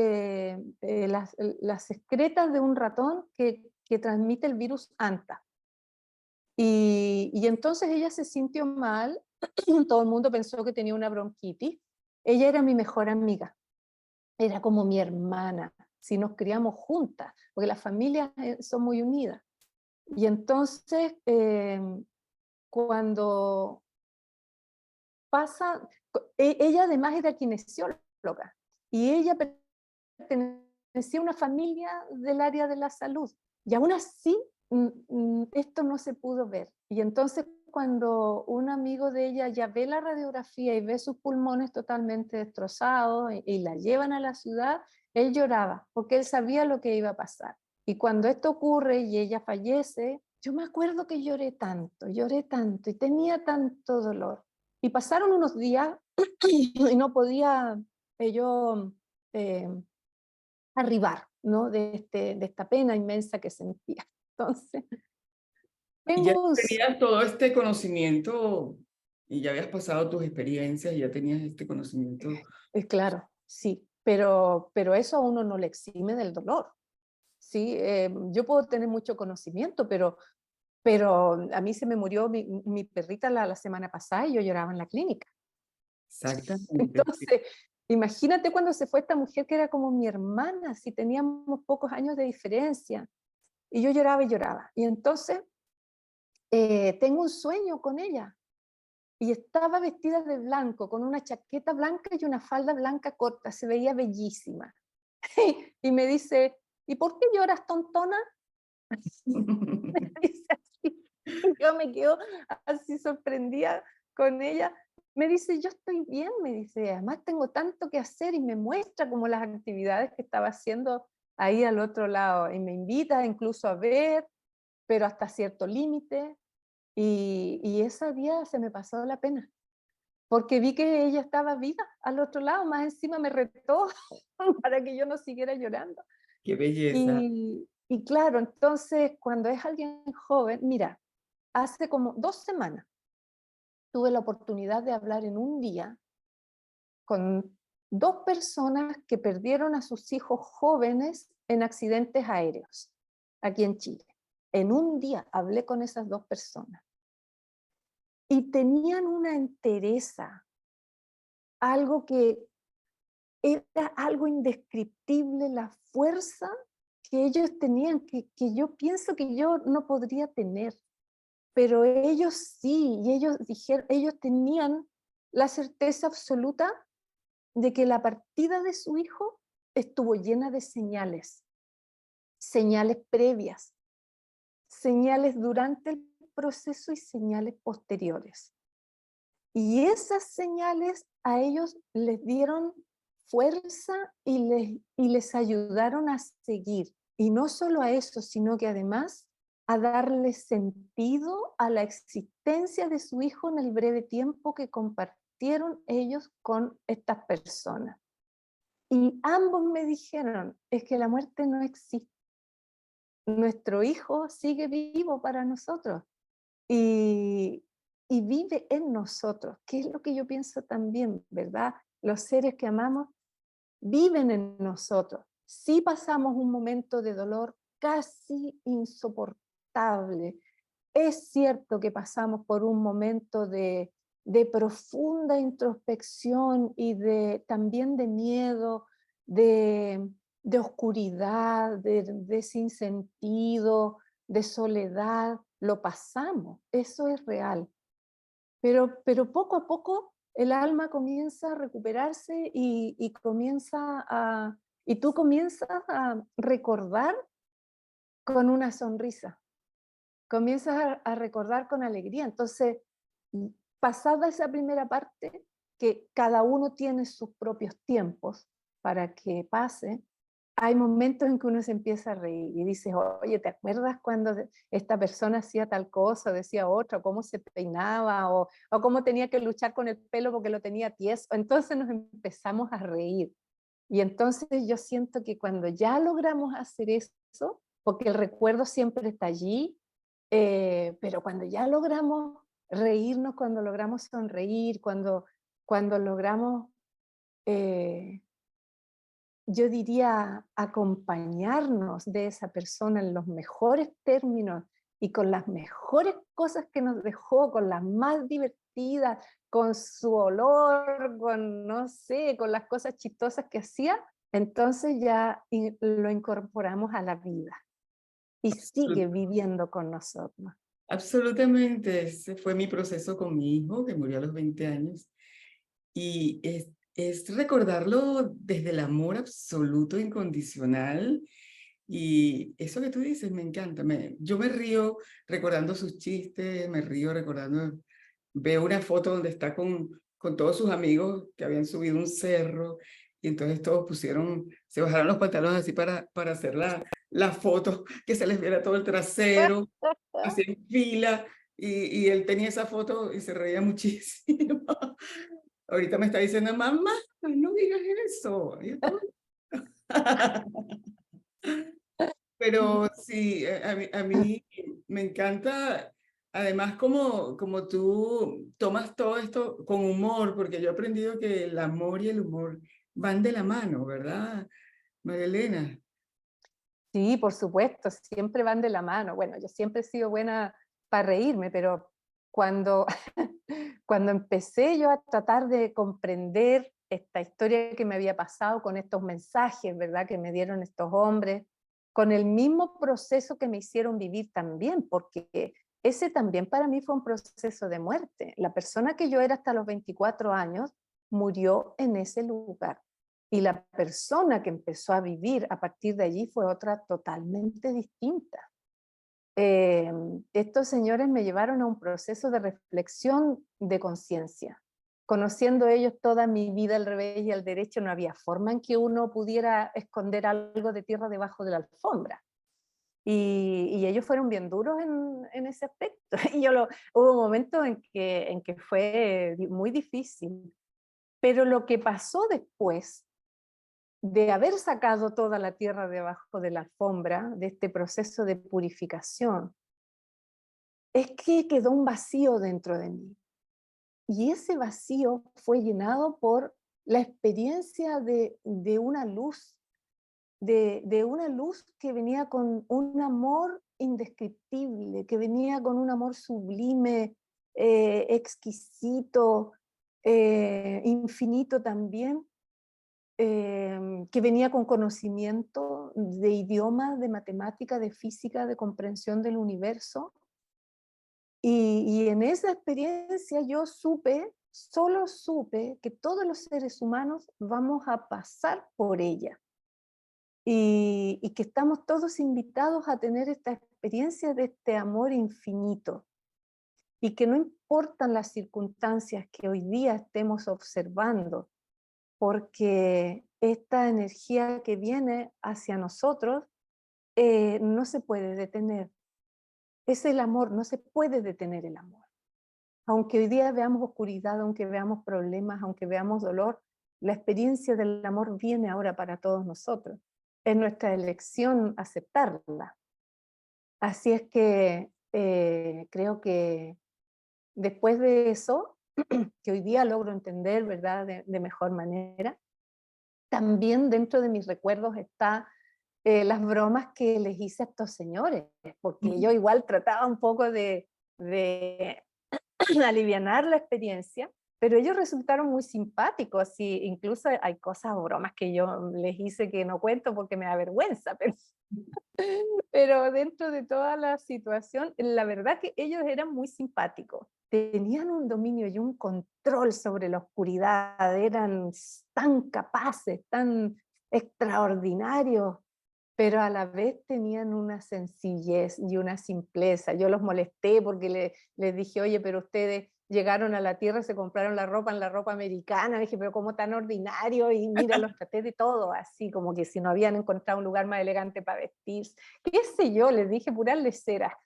las excretas de un ratón que transmite el virus Anta. Y entonces ella se sintió mal, todo el mundo pensó que tenía una bronquitis. Ella era mi mejor amiga, era como mi hermana, si nos criamos juntas, porque las familias son muy unidas. Y entonces, cuando pasa, ella además era kinesióloga, y ella pertenecía a una familia del área de la salud, y aún así esto no se pudo ver. Y entonces cuando un amigo de ella ya ve la radiografía y ve sus pulmones totalmente destrozados y la llevan a la ciudad, él lloraba porque él sabía lo que iba a pasar. Y cuando esto ocurre y ella fallece, yo me acuerdo que lloré tanto y tenía tanto dolor. Y pasaron unos días y no podía yo arribar, ¿no? de esta pena inmensa que sentía. Entonces, Y ya tengo un tenías todo este conocimiento y ya habías pasado tus experiencias y ya tenías este conocimiento. claro, sí, pero eso a uno no le exime del dolor. ¿Sí? Yo puedo tener mucho conocimiento, pero a mí se me murió mi perrita la semana pasada y yo lloraba en la clínica. Exactamente. Entonces, imagínate cuando se fue esta mujer que era como mi hermana, si teníamos pocos años de diferencia, y yo lloraba y lloraba. Y entonces tengo un sueño con ella, y estaba vestida de blanco, con una chaqueta blanca y una falda blanca corta, se veía bellísima. Y me dice, ¿y por qué lloras, tontona? Me dice así. Yo me quedo así sorprendida con ella. Me dice, yo estoy bien, me dice, además tengo tanto que hacer, y me muestra como las actividades que estaba haciendo ahí al otro lado, y me invita incluso a ver, pero hasta cierto límite, y ese día se me pasó la pena, porque vi que ella estaba viva al otro lado, más encima me retó para que yo no siguiera llorando. qué belleza. Y claro, entonces cuando es alguien joven, mira, hace como 2 semanas tuve la oportunidad de hablar en un día con 2 personas que perdieron a sus hijos jóvenes en accidentes aéreos aquí en Chile. En un día hablé con esas 2 personas y tenían una entereza, algo que era algo indescriptible, la fuerza que ellos tenían, que yo pienso que yo no podría tener, pero ellos sí, y ellos dijeron, ellos tenían la certeza absoluta de que la partida de su hijo estuvo llena de señales, señales previas, señales durante el proceso y señales posteriores. Y esas señales a ellos les dieron fuerza y les ayudaron a seguir. Y no solo a eso, sino que además a darle sentido a la existencia de su hijo en el breve tiempo que compartieron ellos con estas personas. Y ambos me dijeron, es que la muerte no existe. Nuestro hijo sigue vivo para nosotros y, y vive en nosotros, que es lo que yo pienso también, ¿verdad? Los seres que amamos viven en nosotros. Sí pasamos un momento de dolor casi insoportable. Es cierto que pasamos por un momento de profunda introspección y también de miedo, de oscuridad, de sinsentido, de soledad. Lo pasamos, eso es real. Pero poco a poco el alma comienza a recuperarse y tú comienzas a recordar con una sonrisa, comienzas a recordar con alegría. Entonces, pasada esa primera parte, que cada uno tiene sus propios tiempos para que pase, hay momentos en que uno se empieza a reír y dices, oye, ¿te acuerdas cuando esta persona hacía tal cosa, o decía otra, o cómo se peinaba, o cómo tenía que luchar con el pelo porque lo tenía tieso? Entonces nos empezamos a reír. Y entonces yo siento que cuando ya logramos hacer eso, porque el recuerdo siempre está allí, pero cuando ya logramos reírnos, cuando logramos sonreír, cuando logramos, eh, yo diría, acompañarnos de esa persona en los mejores términos y con las mejores cosas que nos dejó, con las más divertidas, con su olor, con, no sé, con las cosas chistosas que hacía, entonces ya lo incorporamos a la vida y sigue viviendo con nosotros. Absolutamente, ese fue mi proceso con mi hijo, que murió a los 20 años. Y es recordarlo desde el amor absoluto, incondicional. Y eso que tú dices me encanta. Yo me río recordando sus chistes, me río recordando, veo una foto donde está con todos sus amigos que habían subido un cerro y entonces todos se bajaron los pantalones así para hacer la foto, que se les viera todo el trasero, así en fila. Y él tenía esa foto y se reía muchísimo. Ahorita me está diciendo, mamá, no digas eso. Y yo, pero sí, a mí me encanta, además, como tú tomas todo esto con humor, porque yo he aprendido que el amor y el humor van de la mano, ¿verdad, María Elena? Sí, por supuesto, siempre van de la mano. Bueno, yo siempre he sido buena para reírme, pero cuando, cuando empecé yo a tratar de comprender esta historia que me había pasado con estos mensajes, ¿verdad?, que me dieron estos hombres, con el mismo proceso que me hicieron vivir también, porque ese también para mí fue un proceso de muerte. La persona que yo era hasta los 24 años murió en ese lugar. Y la persona que empezó a vivir a partir de allí fue otra totalmente distinta. Estos señores me llevaron a un proceso de reflexión de conciencia. Conociendo ellos toda mi vida al revés y al derecho, no había forma en que uno pudiera esconder algo de tierra debajo de la alfombra. Y ellos fueron bien duros en ese aspecto. Y hubo momentos en que fue muy difícil. Pero lo que pasó después de haber sacado toda la tierra debajo de la alfombra, de este proceso de purificación, es que quedó un vacío dentro de mí. Y ese vacío fue llenado por la experiencia de una luz, de una luz que venía con un amor indescriptible, que venía con un amor sublime, exquisito, infinito también, que venía con conocimiento de idiomas, de matemática, de física, de comprensión del universo. Y en esa experiencia yo supe, solo supe que todos los seres humanos vamos a pasar por ella. Y que estamos todos invitados a tener esta experiencia de este amor infinito. Y que no importan las circunstancias que hoy día estemos observando, porque esta energía que viene hacia nosotros no se puede detener. Es el amor, no se puede detener el amor. Aunque hoy día veamos oscuridad, aunque veamos problemas, aunque veamos dolor, la experiencia del amor viene ahora para todos nosotros. Es nuestra elección aceptarla. Así es que creo que después de eso, que hoy día logro entender, ¿verdad?, de mejor manera, también dentro de mis recuerdos está las bromas que les hice a estos señores, porque yo igual trataba un poco de alivianar la experiencia, pero ellos resultaron muy simpáticos y incluso hay cosas o bromas que yo les hice que no cuento porque me da vergüenza, pero dentro de toda la situación, la verdad que ellos eran muy simpáticos. Tenían un dominio y un control sobre la oscuridad, eran tan capaces, tan extraordinarios, pero a la vez tenían una sencillez y una simpleza. Yo los molesté porque les dije, oye, pero ustedes llegaron a la Tierra, se compraron la ropa en la ropa americana. Dije, pero cómo tan ordinario, y mira, los traté de todo, así como que si no habían encontrado un lugar más elegante para vestirse. Qué sé yo, les dije pura lecera.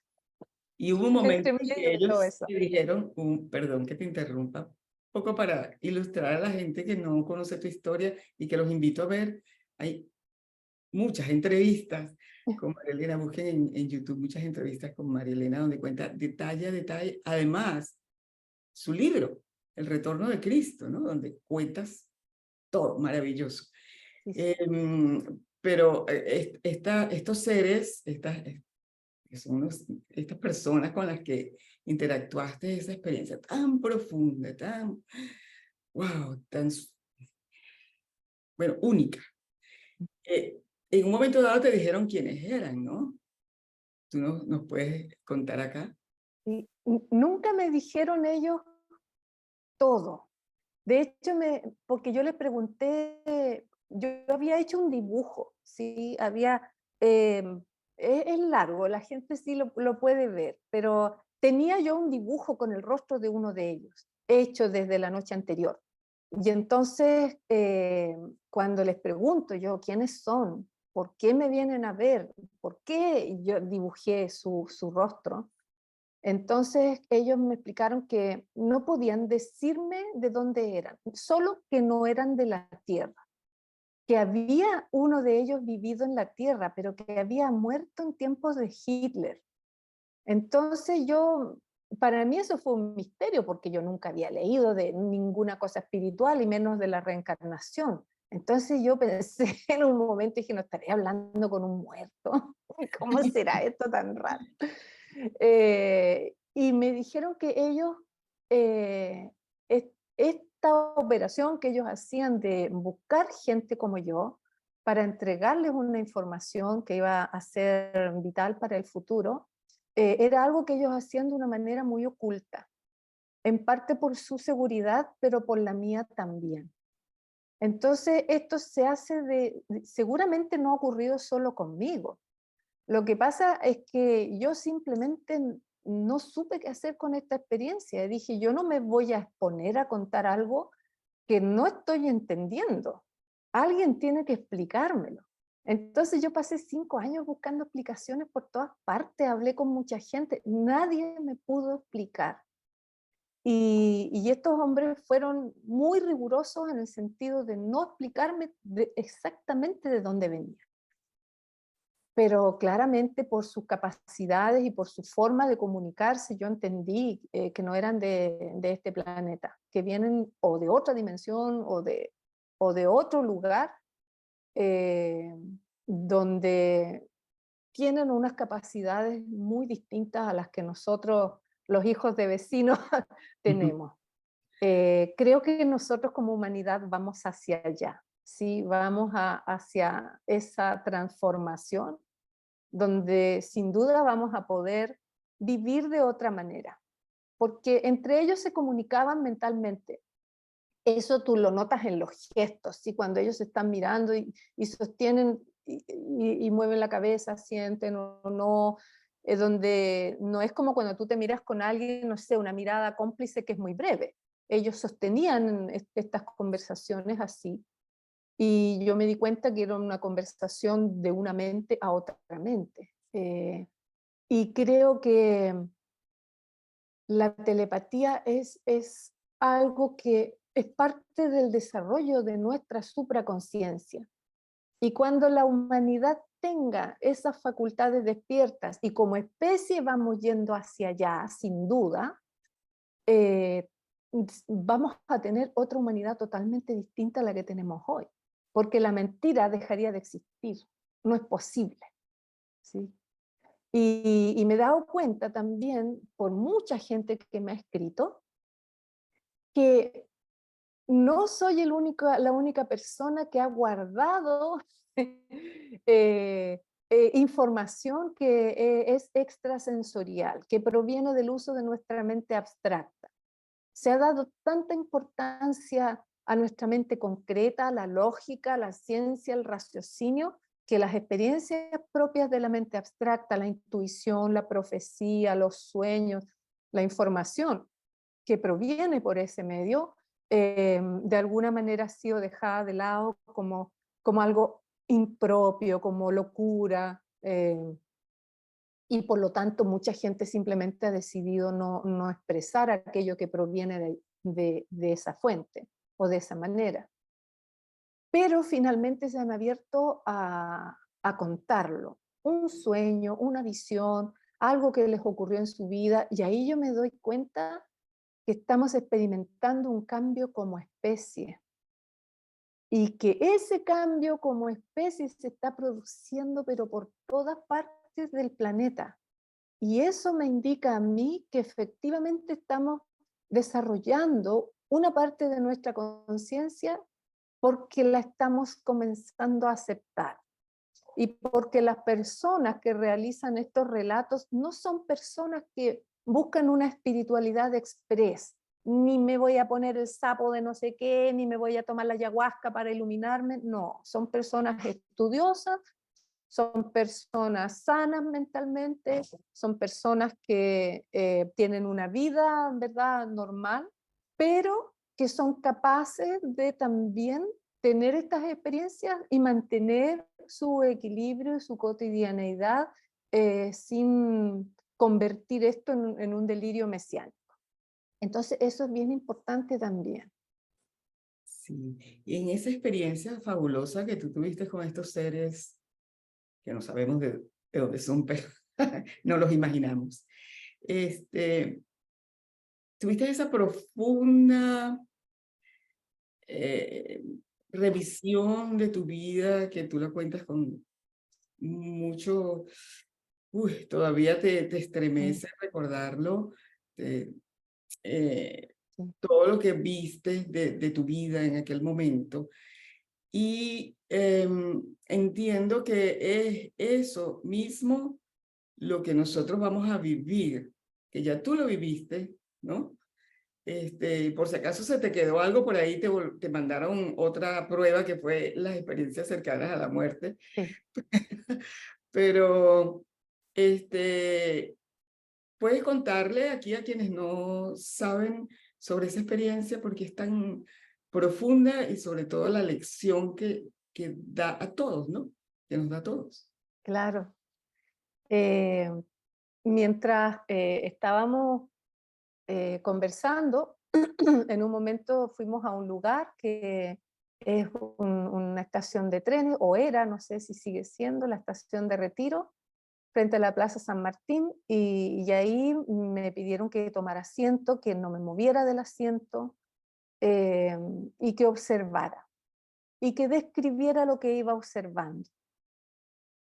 Y hubo un momento Entre en medio que de todo ellos eso. te dijeron, perdón que te interrumpa, un poco para ilustrar a la gente que no conoce tu historia y que los invito a ver. Hay muchas entrevistas con María Elena, busquen en YouTube muchas entrevistas con María Elena donde cuenta detalle a detalle, además su libro, El Retorno de Cristo, ¿no? Donde cuentas todo, maravilloso. Sí, sí. Pero estos seres, que son estas personas con las que interactuaste, esa experiencia tan profunda, tan, wow, tan, bueno, única. En un momento dado te dijeron quiénes eran, ¿no? ¿Tú nos puedes contar acá? Y nunca me dijeron ellos todo. De hecho, porque yo les pregunté, yo había hecho un dibujo, ¿sí? Es largo, la gente sí lo puede ver, pero tenía yo un dibujo con el rostro de uno de ellos, hecho desde la noche anterior. Y entonces, cuando les pregunto yo quiénes son, por qué me vienen a ver, por qué yo dibujé su rostro, entonces ellos me explicaron que no podían decirme de dónde eran, solo que no eran de la tierra, que había uno de ellos vivido en la tierra, pero que había muerto en tiempos de Hitler. Entonces para mí eso fue un misterio, porque yo nunca había leído de ninguna cosa espiritual y menos de la reencarnación. Entonces yo pensé en un momento y dije, no estaré hablando con un muerto. ¿Cómo será esto tan raro? Y me dijeron que ellos, esta operación que ellos hacían de buscar gente como yo para entregarles una información que iba a ser vital para el futuro, era algo que ellos hacían de una manera muy oculta, en parte por su seguridad, pero por la mía también. Entonces, esto se hace seguramente no ha ocurrido solo conmigo. Lo que pasa es que yo simplemente no supe qué hacer con esta experiencia. Dije, yo no me voy a exponer a contar algo que no estoy entendiendo. Alguien tiene que explicármelo. Entonces yo pasé 5 años buscando explicaciones por todas partes, hablé con mucha gente, nadie me pudo explicar. Y estos hombres fueron muy rigurosos en el sentido de no explicarme exactamente de dónde venía. Pero claramente por sus capacidades y por su forma de comunicarse, yo entendí que no eran de este planeta, que vienen o de otra dimensión o de otro lugar, eh, donde tienen unas capacidades muy distintas a las que nosotros, los hijos de vecinos, Ujú. tenemos. Creo que nosotros como humanidad vamos hacia allá, ¿sí? Vamos hacia esa transformación donde sin duda vamos a poder vivir de otra manera, porque entre ellos se comunicaban mentalmente. Eso tú lo notas en los gestos, ¿sí? Cuando ellos están mirando y sostienen y mueven la cabeza, sienten o no, donde no es como cuando tú te miras con alguien, no sé, una mirada cómplice que es muy breve. Ellos sostenían estas conversaciones así, y yo me di cuenta que era una conversación de una mente a otra mente. Y creo que la telepatía es algo que es parte del desarrollo de nuestra supraconciencia. Y cuando la humanidad tenga esas facultades despiertas y como especie vamos yendo hacia allá, sin duda, eh, vamos a tener otra humanidad totalmente distinta a la que tenemos hoy, porque la mentira dejaría de existir, no es posible, ¿sí? Y me he dado cuenta también por mucha gente que me ha escrito que no soy la única persona que ha guardado información que es extrasensorial, que proviene del uso de nuestra mente abstracta. Se ha dado tanta importancia a nuestra mente concreta, la lógica, la ciencia, el raciocinio, que las experiencias propias de la mente abstracta, la intuición, la profecía, los sueños, la información que proviene por ese medio, de alguna manera ha sido dejada de lado como algo impropio, como locura, y por lo tanto mucha gente simplemente ha decidido no expresar aquello que proviene de esa fuente o de esa manera. Pero finalmente se han abierto a contarlo, un sueño, una visión, algo que les ocurrió en su vida, y ahí yo me doy cuenta que estamos experimentando un cambio como especie y que ese cambio como especie se está produciendo pero por todas partes del planeta. Y eso me indica a mí que efectivamente estamos desarrollando una parte de nuestra conciencia porque la estamos comenzando a aceptar. Y porque las personas que realizan estos relatos no son personas que buscan una espiritualidad express, ni me voy a poner el sapo de no sé qué, ni me voy a tomar la ayahuasca para iluminarme, no, son personas estudiosas, son personas sanas mentalmente, son personas que tienen una vida, ¿verdad?, normal, pero que son capaces de también tener estas experiencias y mantener su equilibrio y su cotidianeidad sin convertir esto en un delirio mesiánico. Entonces eso es bien importante también. Sí, y en esa experiencia fabulosa que tú tuviste con estos seres que no sabemos de dónde son, pero no los imaginamos. Tuviste esa profunda eh, revisión de tu vida que tú la cuentas con mucho, todavía te Sí, estremece recordarlo, te- eh, sí. todo lo que viste de tu vida en aquel momento. Y entiendo que es eso mismo lo que nosotros vamos a vivir, que ya tú lo viviste, ¿no? Por si acaso se te quedó algo por ahí, te mandaron otra prueba que fue las experiencias cercanas a la muerte. Sí. Pero, puedes contarle aquí a quienes no saben sobre esa experiencia porque es tan profunda y sobre todo la lección que da a todos, ¿no? Que nos da a todos. Claro. Eh, Mientras estábamos conversando, en un momento fuimos a un lugar que es una estación de trenes, o era, no sé si sigue siendo, la estación de Retiro, frente a la Plaza San Martín, y ahí me pidieron que tomara asiento, que no me moviera del asiento, y que observara, y que describiera lo que iba observando.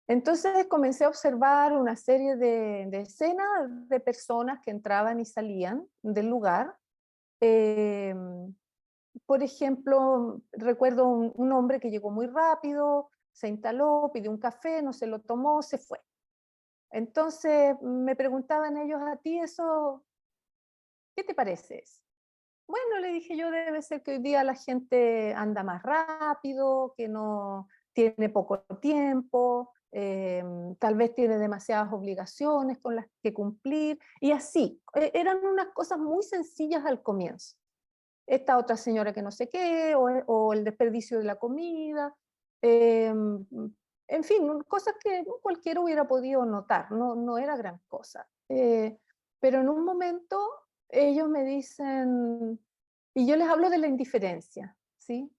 Entonces comencé a observar una serie de escenas de personas que entraban y salían del lugar. Eh, por ejemplo, recuerdo un hombre que llegó muy rápido, se instaló, pidió un café, no se lo tomó, se fue. Entonces me preguntaban ellos: ¿a ti eso, qué te parece eso? Bueno, le dije yo, debe ser que hoy día la gente anda más rápido, que no tiene poco tiempo, tal vez tiene demasiadas obligaciones con las que cumplir, y así. Eran unas cosas muy sencillas al comienzo. Esta otra señora que no sé qué, o el desperdicio de la comida, en fin, cosas que cualquiera hubiera podido notar, no era gran cosa. Pero en un momento ellos me dicen, y yo les hablo de la indiferencia, ¿sí?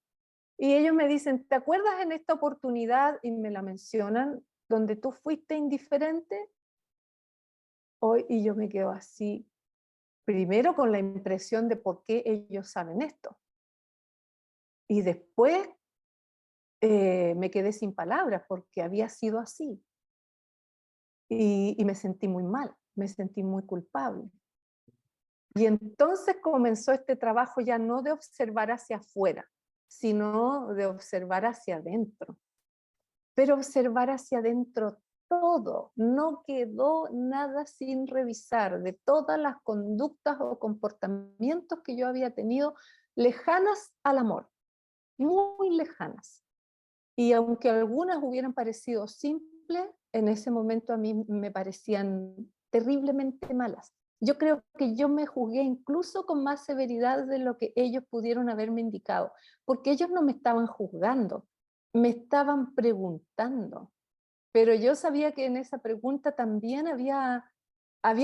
Y ellos me dicen: ¿te acuerdas en esta oportunidad? Y me la mencionan, donde tú fuiste indiferente. Hoy, y yo me quedo así, primero con la impresión de por qué ellos saben esto. Y después me quedé sin palabras porque había sido así. Y me sentí muy mal, me sentí muy culpable. Y entonces comenzó este trabajo ya no de observar hacia afuera, sino de observar hacia adentro. Pero observar hacia adentro todo, no quedó nada sin revisar de todas las conductas o comportamientos que yo había tenido lejanas al amor, muy lejanas. Y aunque algunas hubieran parecido simples, en ese momento a mí me parecían terriblemente malas. Yo creo que yo me juzgué incluso con más severidad de lo que ellos pudieron haberme indicado, porque ellos no me estaban juzgando, me estaban preguntando. Pero yo sabía que en esa pregunta también había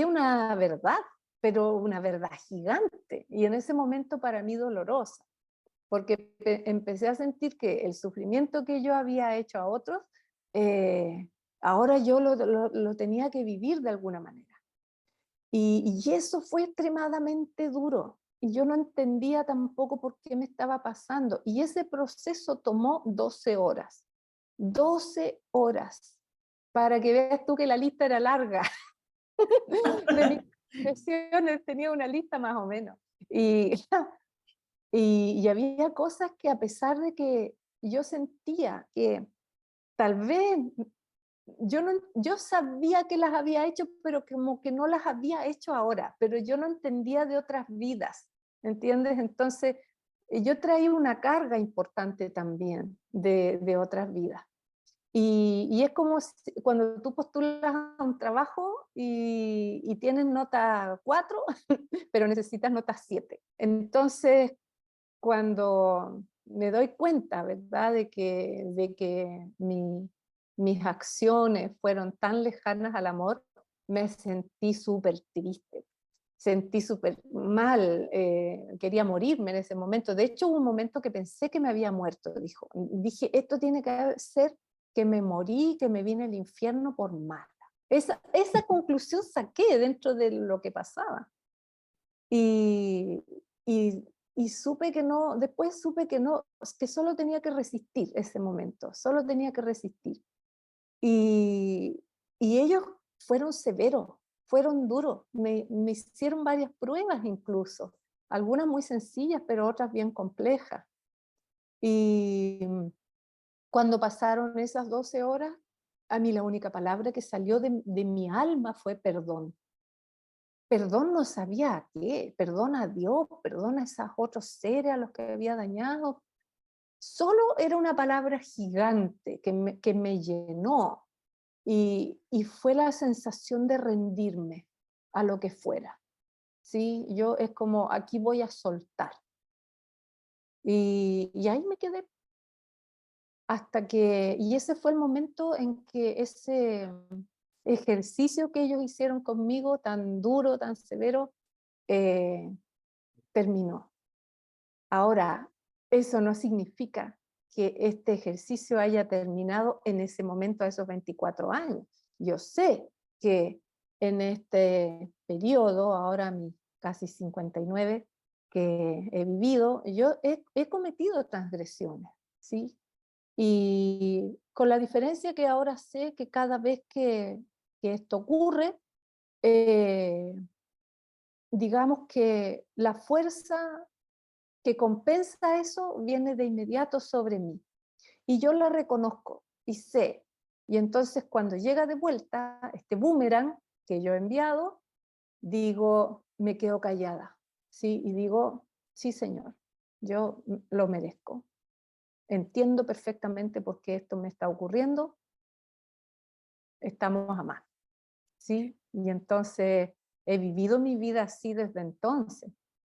una verdad, pero una verdad gigante, y en ese momento para mí dolorosa, porque empecé a sentir que el sufrimiento que yo había hecho a otros, ahora yo lo tenía que vivir de alguna manera. Y eso fue extremadamente duro. Y yo no entendía tampoco por qué me estaba pasando. Y ese proceso tomó 12 horas. 12 horas. Para que veas tú que la lista era larga. De mis sesiones tenía una lista más o menos. Y y había cosas que, a pesar de que yo sentía que tal vez yo sabía que las había hecho, pero como que no las había hecho ahora, pero yo no entendía de otras vidas, ¿entiendes? Entonces, yo traía una carga importante también de otras vidas. Y es como cuando tú postulas a un trabajo y tienes nota 4, pero necesitas nota 7. Entonces, cuando me doy cuenta, ¿verdad?, de que mis acciones fueron tan lejanas al amor, me sentí súper triste, sentí súper mal, quería morirme en ese momento. De hecho, hubo un momento que pensé que me había muerto. Dije, esto tiene que ser que me morí, que me vine al infierno por mala. Esa conclusión saqué dentro de lo que pasaba. Y, y, y supe que no, después supe que no, que solo tenía que resistir ese momento, solo tenía que resistir. Y, y ellos fueron severos, fueron duros, me hicieron varias pruebas incluso, algunas muy sencillas, pero otras bien complejas. Y cuando pasaron esas 12 horas, a mí la única palabra que salió de mi alma fue perdón. Perdón, no sabía a qué, perdón a Dios, perdón a esos otros seres a los que había dañado. Solo era una palabra gigante que me llenó, y fue la sensación de rendirme a lo que fuera. ¿Sí? Yo es como, aquí voy a soltar. Y ahí me quedé hasta que, y ese fue el momento en que ese ejercicio que ellos hicieron conmigo, tan duro, tan severo, terminó. Ahora, eso no significa que este ejercicio haya terminado en ese momento a esos 24 años. Yo sé que en este periodo, ahora mis casi 59 que he vivido, yo he cometido transgresiones, ¿sí? Y con la diferencia que ahora sé que cada vez que esto ocurre, digamos que la fuerza que compensa eso viene de inmediato sobre mí. Y yo la reconozco y sé. Y entonces cuando llega de vuelta este boomerang que yo he enviado, digo, me quedo callada, ¿sí? Y digo, sí, Señor, yo lo merezco. Entiendo perfectamente por qué esto me está ocurriendo. Estamos a más, ¿sí? Y entonces he vivido mi vida así desde entonces.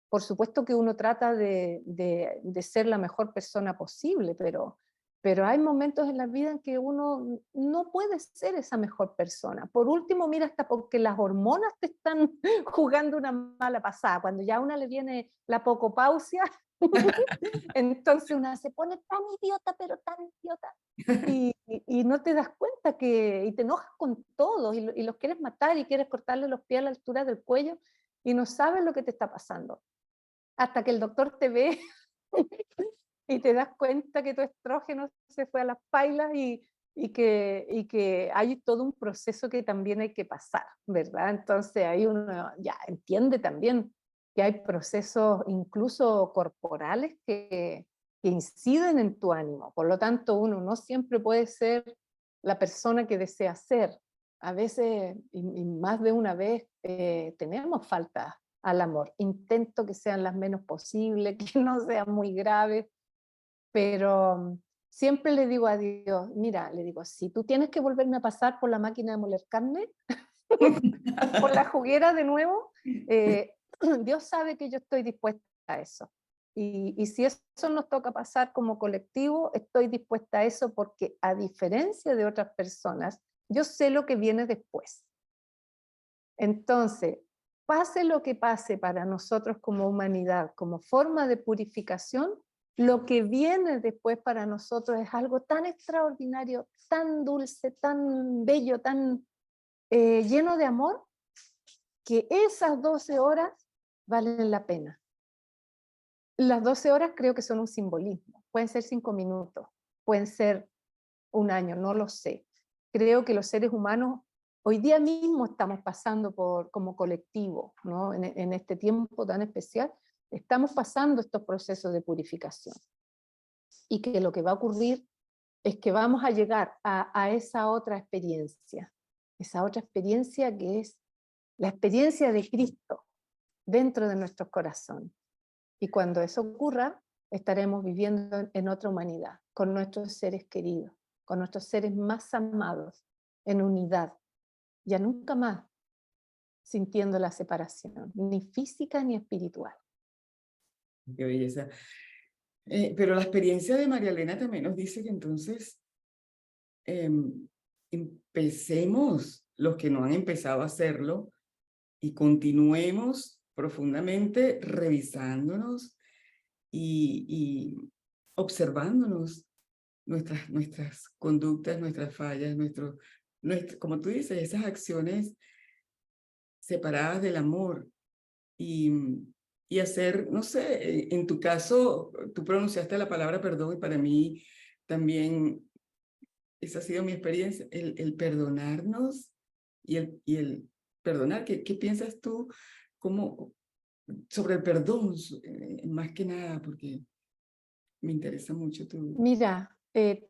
Por supuesto que uno trata de ser la mejor persona posible, pero hay momentos en la vida en que uno no puede ser esa mejor persona. Por último, mira, hasta porque las hormonas te están jugando una mala pasada. Cuando ya a una le viene la pocopausia, entonces una se pone tan idiota, pero tan idiota. Y no te das cuenta y te enojas con todos y los quieres matar y quieres cortarle los pies a la altura del cuello y no sabes lo que te está pasando. Hasta que el doctor te ve y te das cuenta que tu estrógeno se fue a las pailas y que hay todo un proceso que también hay que pasar, ¿verdad? Entonces ahí uno ya entiende también que hay procesos incluso corporales que inciden en tu ánimo. Por lo tanto, uno no siempre puede ser la persona que desea ser. A veces, y más de una vez, tenemos falta al amor. Intento que sean las menos posibles, que no sean muy graves, pero siempre le digo a Dios, mira, le digo, si tú tienes que volverme a pasar por la máquina de moler carne, por la juguera de nuevo, Dios sabe que yo estoy dispuesta a eso. Y si eso nos toca pasar como colectivo, estoy dispuesta a eso porque a diferencia de otras personas, yo sé lo que viene después. Entonces, pase lo que pase para nosotros como humanidad, como forma de purificación, lo que viene después para nosotros es algo tan extraordinario, tan dulce, tan bello, tan lleno de amor, que esas 12 horas valen la pena. Las 12 horas creo que son un simbolismo. Pueden ser 5 minutos, pueden ser un año, no lo sé. Creo que los seres humanos hoy día mismo estamos pasando como colectivo, ¿no? En este tiempo tan especial, estamos pasando estos procesos de purificación. Y que lo que va a ocurrir es que vamos a llegar a esa otra experiencia que es la experiencia de Cristo dentro de nuestros corazones. Y cuando eso ocurra, estaremos viviendo en otra humanidad, con nuestros seres queridos, con nuestros seres más amados, en unidad, ya nunca más sintiendo la separación, ni física ni espiritual. Qué belleza. Pero la experiencia de María Elena también nos dice que entonces empecemos los que no han empezado a hacerlo y continuemos profundamente revisándonos y observándonos nuestras conductas, nuestras fallas, como tú dices, esas acciones separadas del amor y hacer, no sé, en tu caso, tú pronunciaste la palabra perdón y para mí también esa ha sido mi experiencia, el perdonarnos y el perdonar. ¿Qué piensas tú sobre el perdón, más que nada, porque me interesa mucho tu... Mira,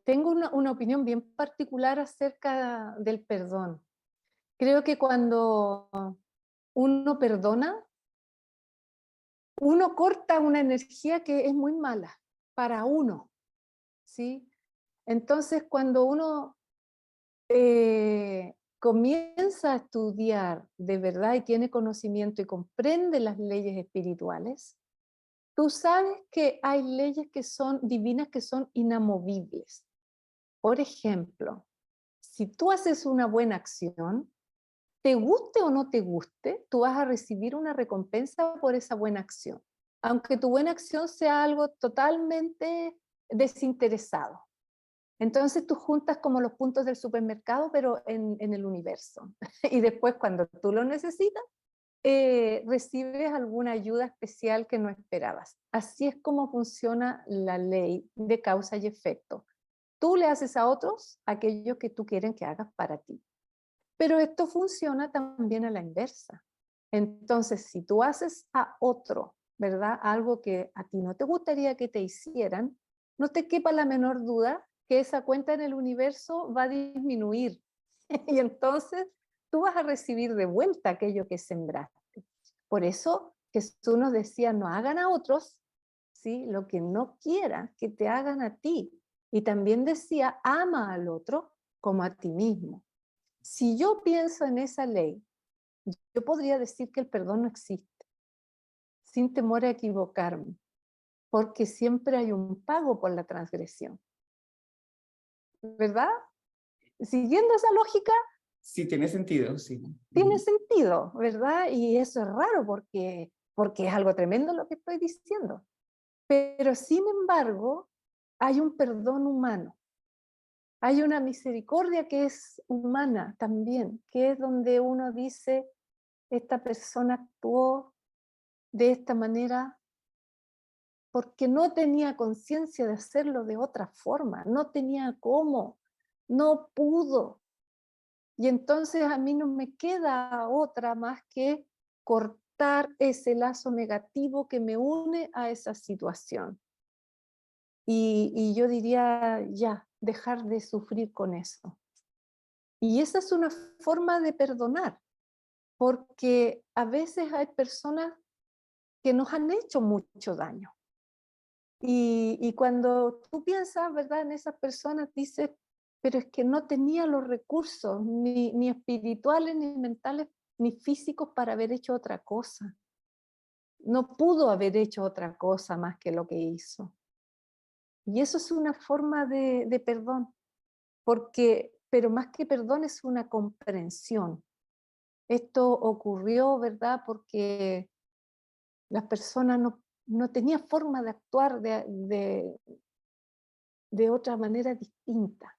tengo una opinión bien particular acerca del perdón. Creo que cuando uno perdona, uno corta una energía que es muy mala para uno, ¿sí? Entonces, cuando uno comienza a estudiar de verdad y tiene conocimiento y comprende las leyes espirituales, tú sabes que hay leyes que son divinas, que son inamovibles. Por ejemplo, si tú haces una buena acción, te guste o no te guste, tú vas a recibir una recompensa por esa buena acción, aunque tu buena acción sea algo totalmente desinteresado. Entonces tú juntas como los puntos del supermercado, pero en el universo. Y después cuando tú lo necesitas, recibes alguna ayuda especial que no esperabas. Así es como funciona la ley de causa y efecto. Tú le haces a otros aquello que tú quieres que hagas para ti. Pero esto funciona también a la inversa. Entonces, si tú haces a otro, ¿verdad? Algo que a ti no te gustaría que te hicieran, no te quepa la menor duda que esa cuenta en el universo va a disminuir. Y entonces tú vas a recibir de vuelta aquello que sembraste. Por eso Jesús nos decía, no hagan a otros, ¿sí? Lo que no quieran que te hagan a ti. Y también decía, ama al otro como a ti mismo. Si yo pienso en esa ley, yo podría decir que el perdón no existe, sin temor a equivocarme, porque siempre hay un pago por la transgresión. ¿Verdad? Siguiendo esa lógica, Sí, tiene sentido, sí. tiene sentido, ¿verdad? Y eso es raro porque es algo tremendo lo que estoy diciendo. Pero sin embargo, hay un perdón humano. Hay una misericordia que es humana también, que es donde uno dice, esta persona actuó de esta manera porque no tenía conciencia de hacerlo de otra forma, no tenía cómo, no pudo. Y entonces a mí no me queda otra más que cortar ese lazo negativo que me une a esa situación. Y yo diría, ya, dejar de sufrir con eso. Y esa es una forma de perdonar, porque a veces hay personas que nos han hecho mucho daño. Y cuando tú piensas, ¿verdad?, en esas personas, dices, pero es que no tenía los recursos, ni espirituales, ni mentales, ni físicos para haber hecho otra cosa. No pudo haber hecho otra cosa más que lo que hizo. Y eso es una forma de perdón, pero más que perdón es una comprensión. Esto ocurrió, ¿verdad?, porque las personas no tenían forma de actuar de otra manera distinta.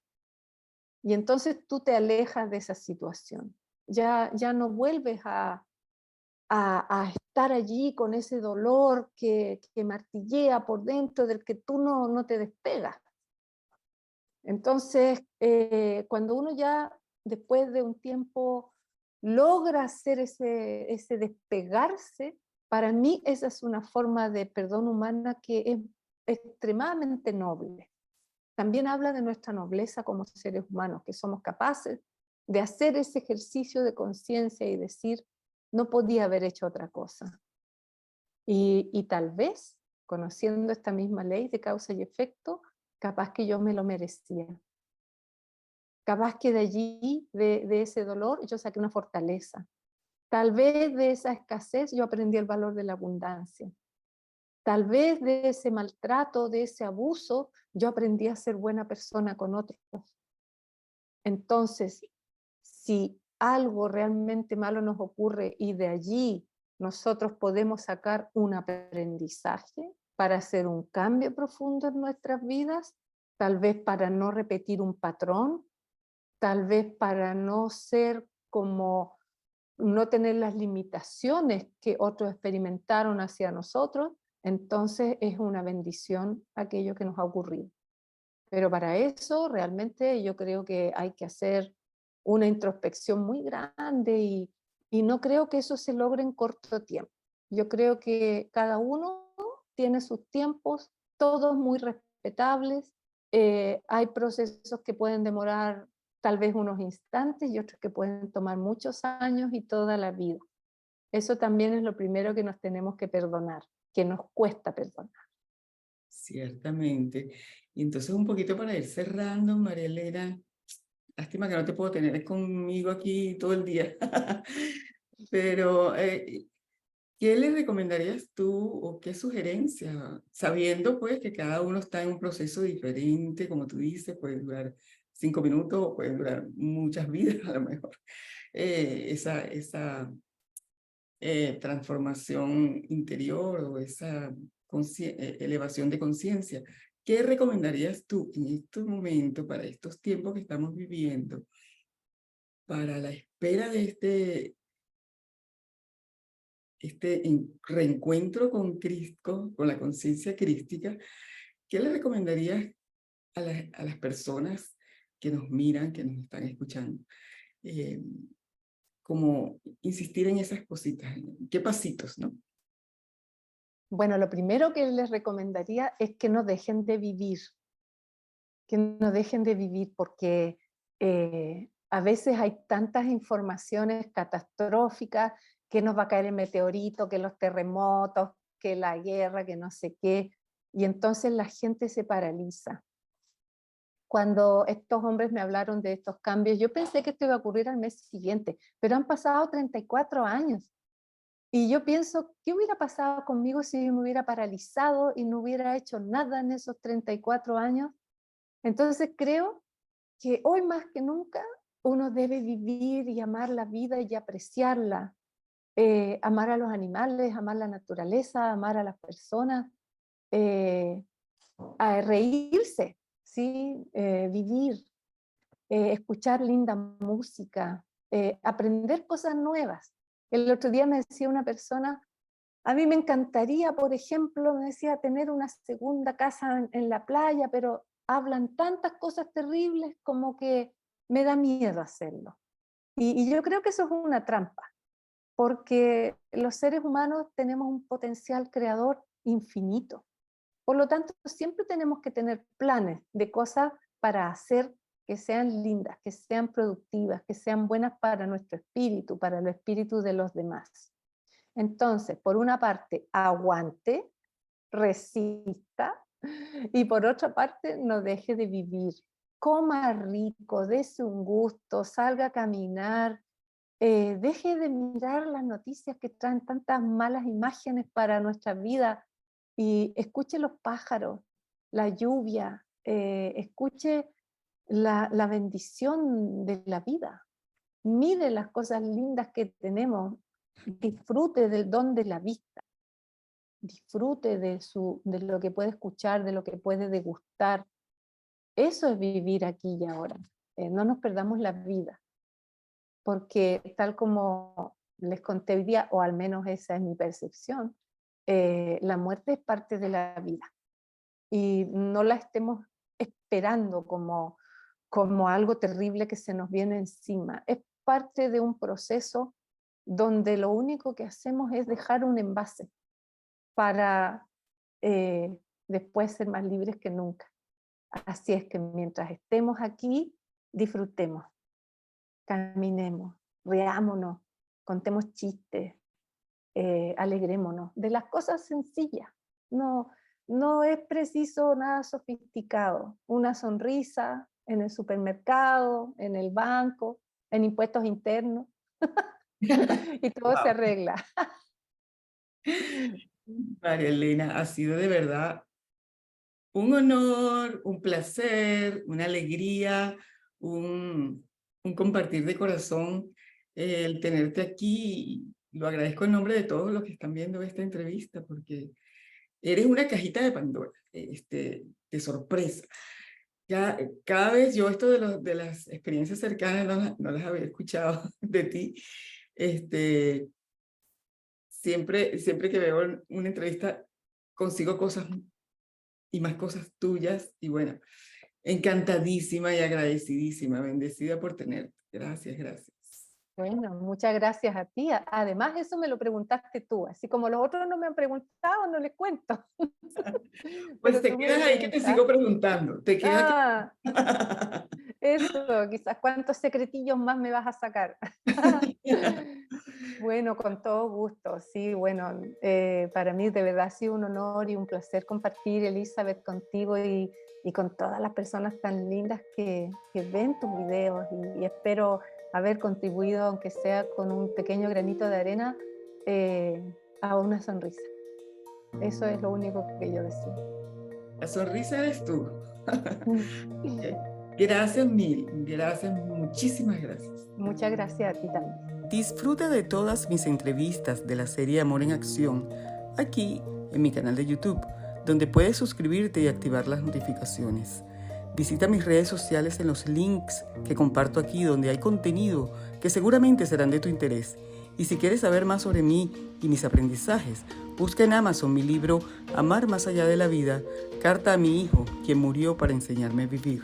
Y entonces tú te alejas de esa situación. Ya no vuelves a estar allí con ese dolor que martillea por dentro, del que tú no te despegas. Entonces, cuando uno ya, después de un tiempo, logra hacer ese despegarse, para mí esa es una forma de perdón humana que es extremadamente noble. También habla de nuestra nobleza como seres humanos, que somos capaces de hacer ese ejercicio de conciencia y decir, no podía haber hecho otra cosa. Y tal vez, conociendo esta misma ley de causa y efecto, capaz que yo me lo merecía. Capaz que de allí, de ese dolor, yo saqué una fortaleza. Tal vez de esa escasez yo aprendí el valor de la abundancia. Tal vez de ese maltrato, de ese abuso, yo aprendí a ser buena persona con otros. Entonces, si algo realmente malo nos ocurre y de allí nosotros podemos sacar un aprendizaje para hacer un cambio profundo en nuestras vidas, tal vez para no repetir un patrón, tal vez para no ser como, no tener las limitaciones que otros experimentaron hacia nosotros, entonces es una bendición aquello que nos ha ocurrido. Pero para eso realmente yo creo que hay que hacer una introspección muy grande y no creo que eso se logre en corto tiempo. Yo creo que cada uno tiene sus tiempos, todos muy respetables. Hay procesos que pueden demorar tal vez unos instantes y otros que pueden tomar muchos años y toda la vida. Eso también es lo primero que nos tenemos que perdonar, que nos cuesta perdonar. Ciertamente. Y entonces un poquito para ir cerrando, María Elena, lástima que no te puedo tener conmigo aquí todo el día, pero ¿qué le recomendarías tú o qué sugerencia? Sabiendo pues que cada uno está en un proceso diferente, como tú dices, puede durar 5 minutos o puede durar muchas vidas a lo mejor. esa transformación interior o esa elevación de conciencia. ¿Qué recomendarías tú en este momento, para estos tiempos que estamos viviendo, para la espera de este reencuentro con Cristo, con la conciencia crística? ¿Qué le recomendarías a las personas que nos miran, que nos están escuchando? Como insistir en esas cositas, ¿qué pasitos, no? Bueno, lo primero que les recomendaría es que no dejen de vivir, porque a veces hay tantas informaciones catastróficas, que nos va a caer el meteorito, que los terremotos, que la guerra, que no sé qué, y entonces la gente se paraliza. Cuando estos hombres me hablaron de estos cambios, yo pensé que esto iba a ocurrir al mes siguiente, pero han pasado 34 años. Y yo pienso, ¿qué hubiera pasado conmigo si me hubiera paralizado y no hubiera hecho nada en esos 34 años? Entonces creo que hoy más que nunca uno debe vivir y amar la vida y apreciarla, amar a los animales, amar la naturaleza, amar a las personas, a reírse, ¿sí? Vivir, escuchar linda música, aprender cosas nuevas. El otro día me decía una persona, a mí me encantaría, por ejemplo, me decía, tener una segunda casa en la playa, pero hablan tantas cosas terribles como que me da miedo hacerlo. Y yo creo que eso es una trampa, porque los seres humanos tenemos un potencial creador infinito. Por lo tanto, siempre tenemos que tener planes de cosas para hacer que sean lindas, que sean productivas, que sean buenas para nuestro espíritu, para el espíritu de los demás. Entonces, por una parte, aguante, resista, y por otra parte, no deje de vivir. Coma rico, dése un gusto, salga a caminar, deje de mirar las noticias que traen tantas malas imágenes para nuestra vida y escuche los pájaros, la lluvia, escuche la bendición de la vida. Mire las cosas lindas que tenemos, disfrute del don de la vista, disfrute de lo que puede escuchar, de lo que puede degustar. Eso es vivir aquí y ahora. No nos perdamos la vida, porque tal como les conté hoy día, o al menos esa es mi percepción, la muerte es parte de la vida y no la estemos esperando como algo terrible que se nos viene encima. Es parte de un proceso donde lo único que hacemos es dejar un envase para después ser más libres que nunca. Así es que mientras estemos aquí, disfrutemos, caminemos, riámonos, contemos chistes, alegrémonos de las cosas sencillas. No es preciso nada sofisticado. Una sonrisa en el supermercado, en el banco, en impuestos internos, y todo se Wow. arregla. María Elena, ha sido de verdad un honor, un placer, una alegría, un compartir de corazón el tenerte aquí. Lo agradezco en nombre de todos los que están viendo esta entrevista, porque eres una cajita de Pandora, de sorpresa. Cada vez yo esto de las experiencias cercanas no las había escuchado de ti. Siempre que veo una entrevista consigo cosas y más cosas tuyas, y bueno, encantadísima y agradecidísima, bendecida por tenerte. Gracias, gracias. Bueno, muchas gracias a ti. Además, eso me lo preguntaste tú, así como los otros no me han preguntado, no les cuento. Pues Pero te tú me lo quedas ahí que te sigo preguntaste. preguntando, te quedas Ah, eso, quizás cuántos secretillos más me vas a sacar. Bueno, con todo gusto, sí, bueno, para mí de verdad ha sido un honor y un placer compartir, Elizabeth, contigo y con todas las personas tan lindas que ven tus videos y espero haber contribuido, aunque sea con un pequeño granito de arena, a una sonrisa. Eso es lo único que yo deseo. La sonrisa eres tú. Ok. Gracias mil, gracias, muchísimas gracias. Muchas gracias a ti también. Disfruta de todas mis entrevistas de la serie Amor en Acción aquí en mi canal de YouTube, donde puedes suscribirte y activar las notificaciones. Visita mis redes sociales en los links que comparto aquí, donde hay contenido que seguramente serán de tu interés. Y si quieres saber más sobre mí y mis aprendizajes, busca en Amazon mi libro Amar más allá de la vida, Carta a mi hijo, quien murió para enseñarme a vivir.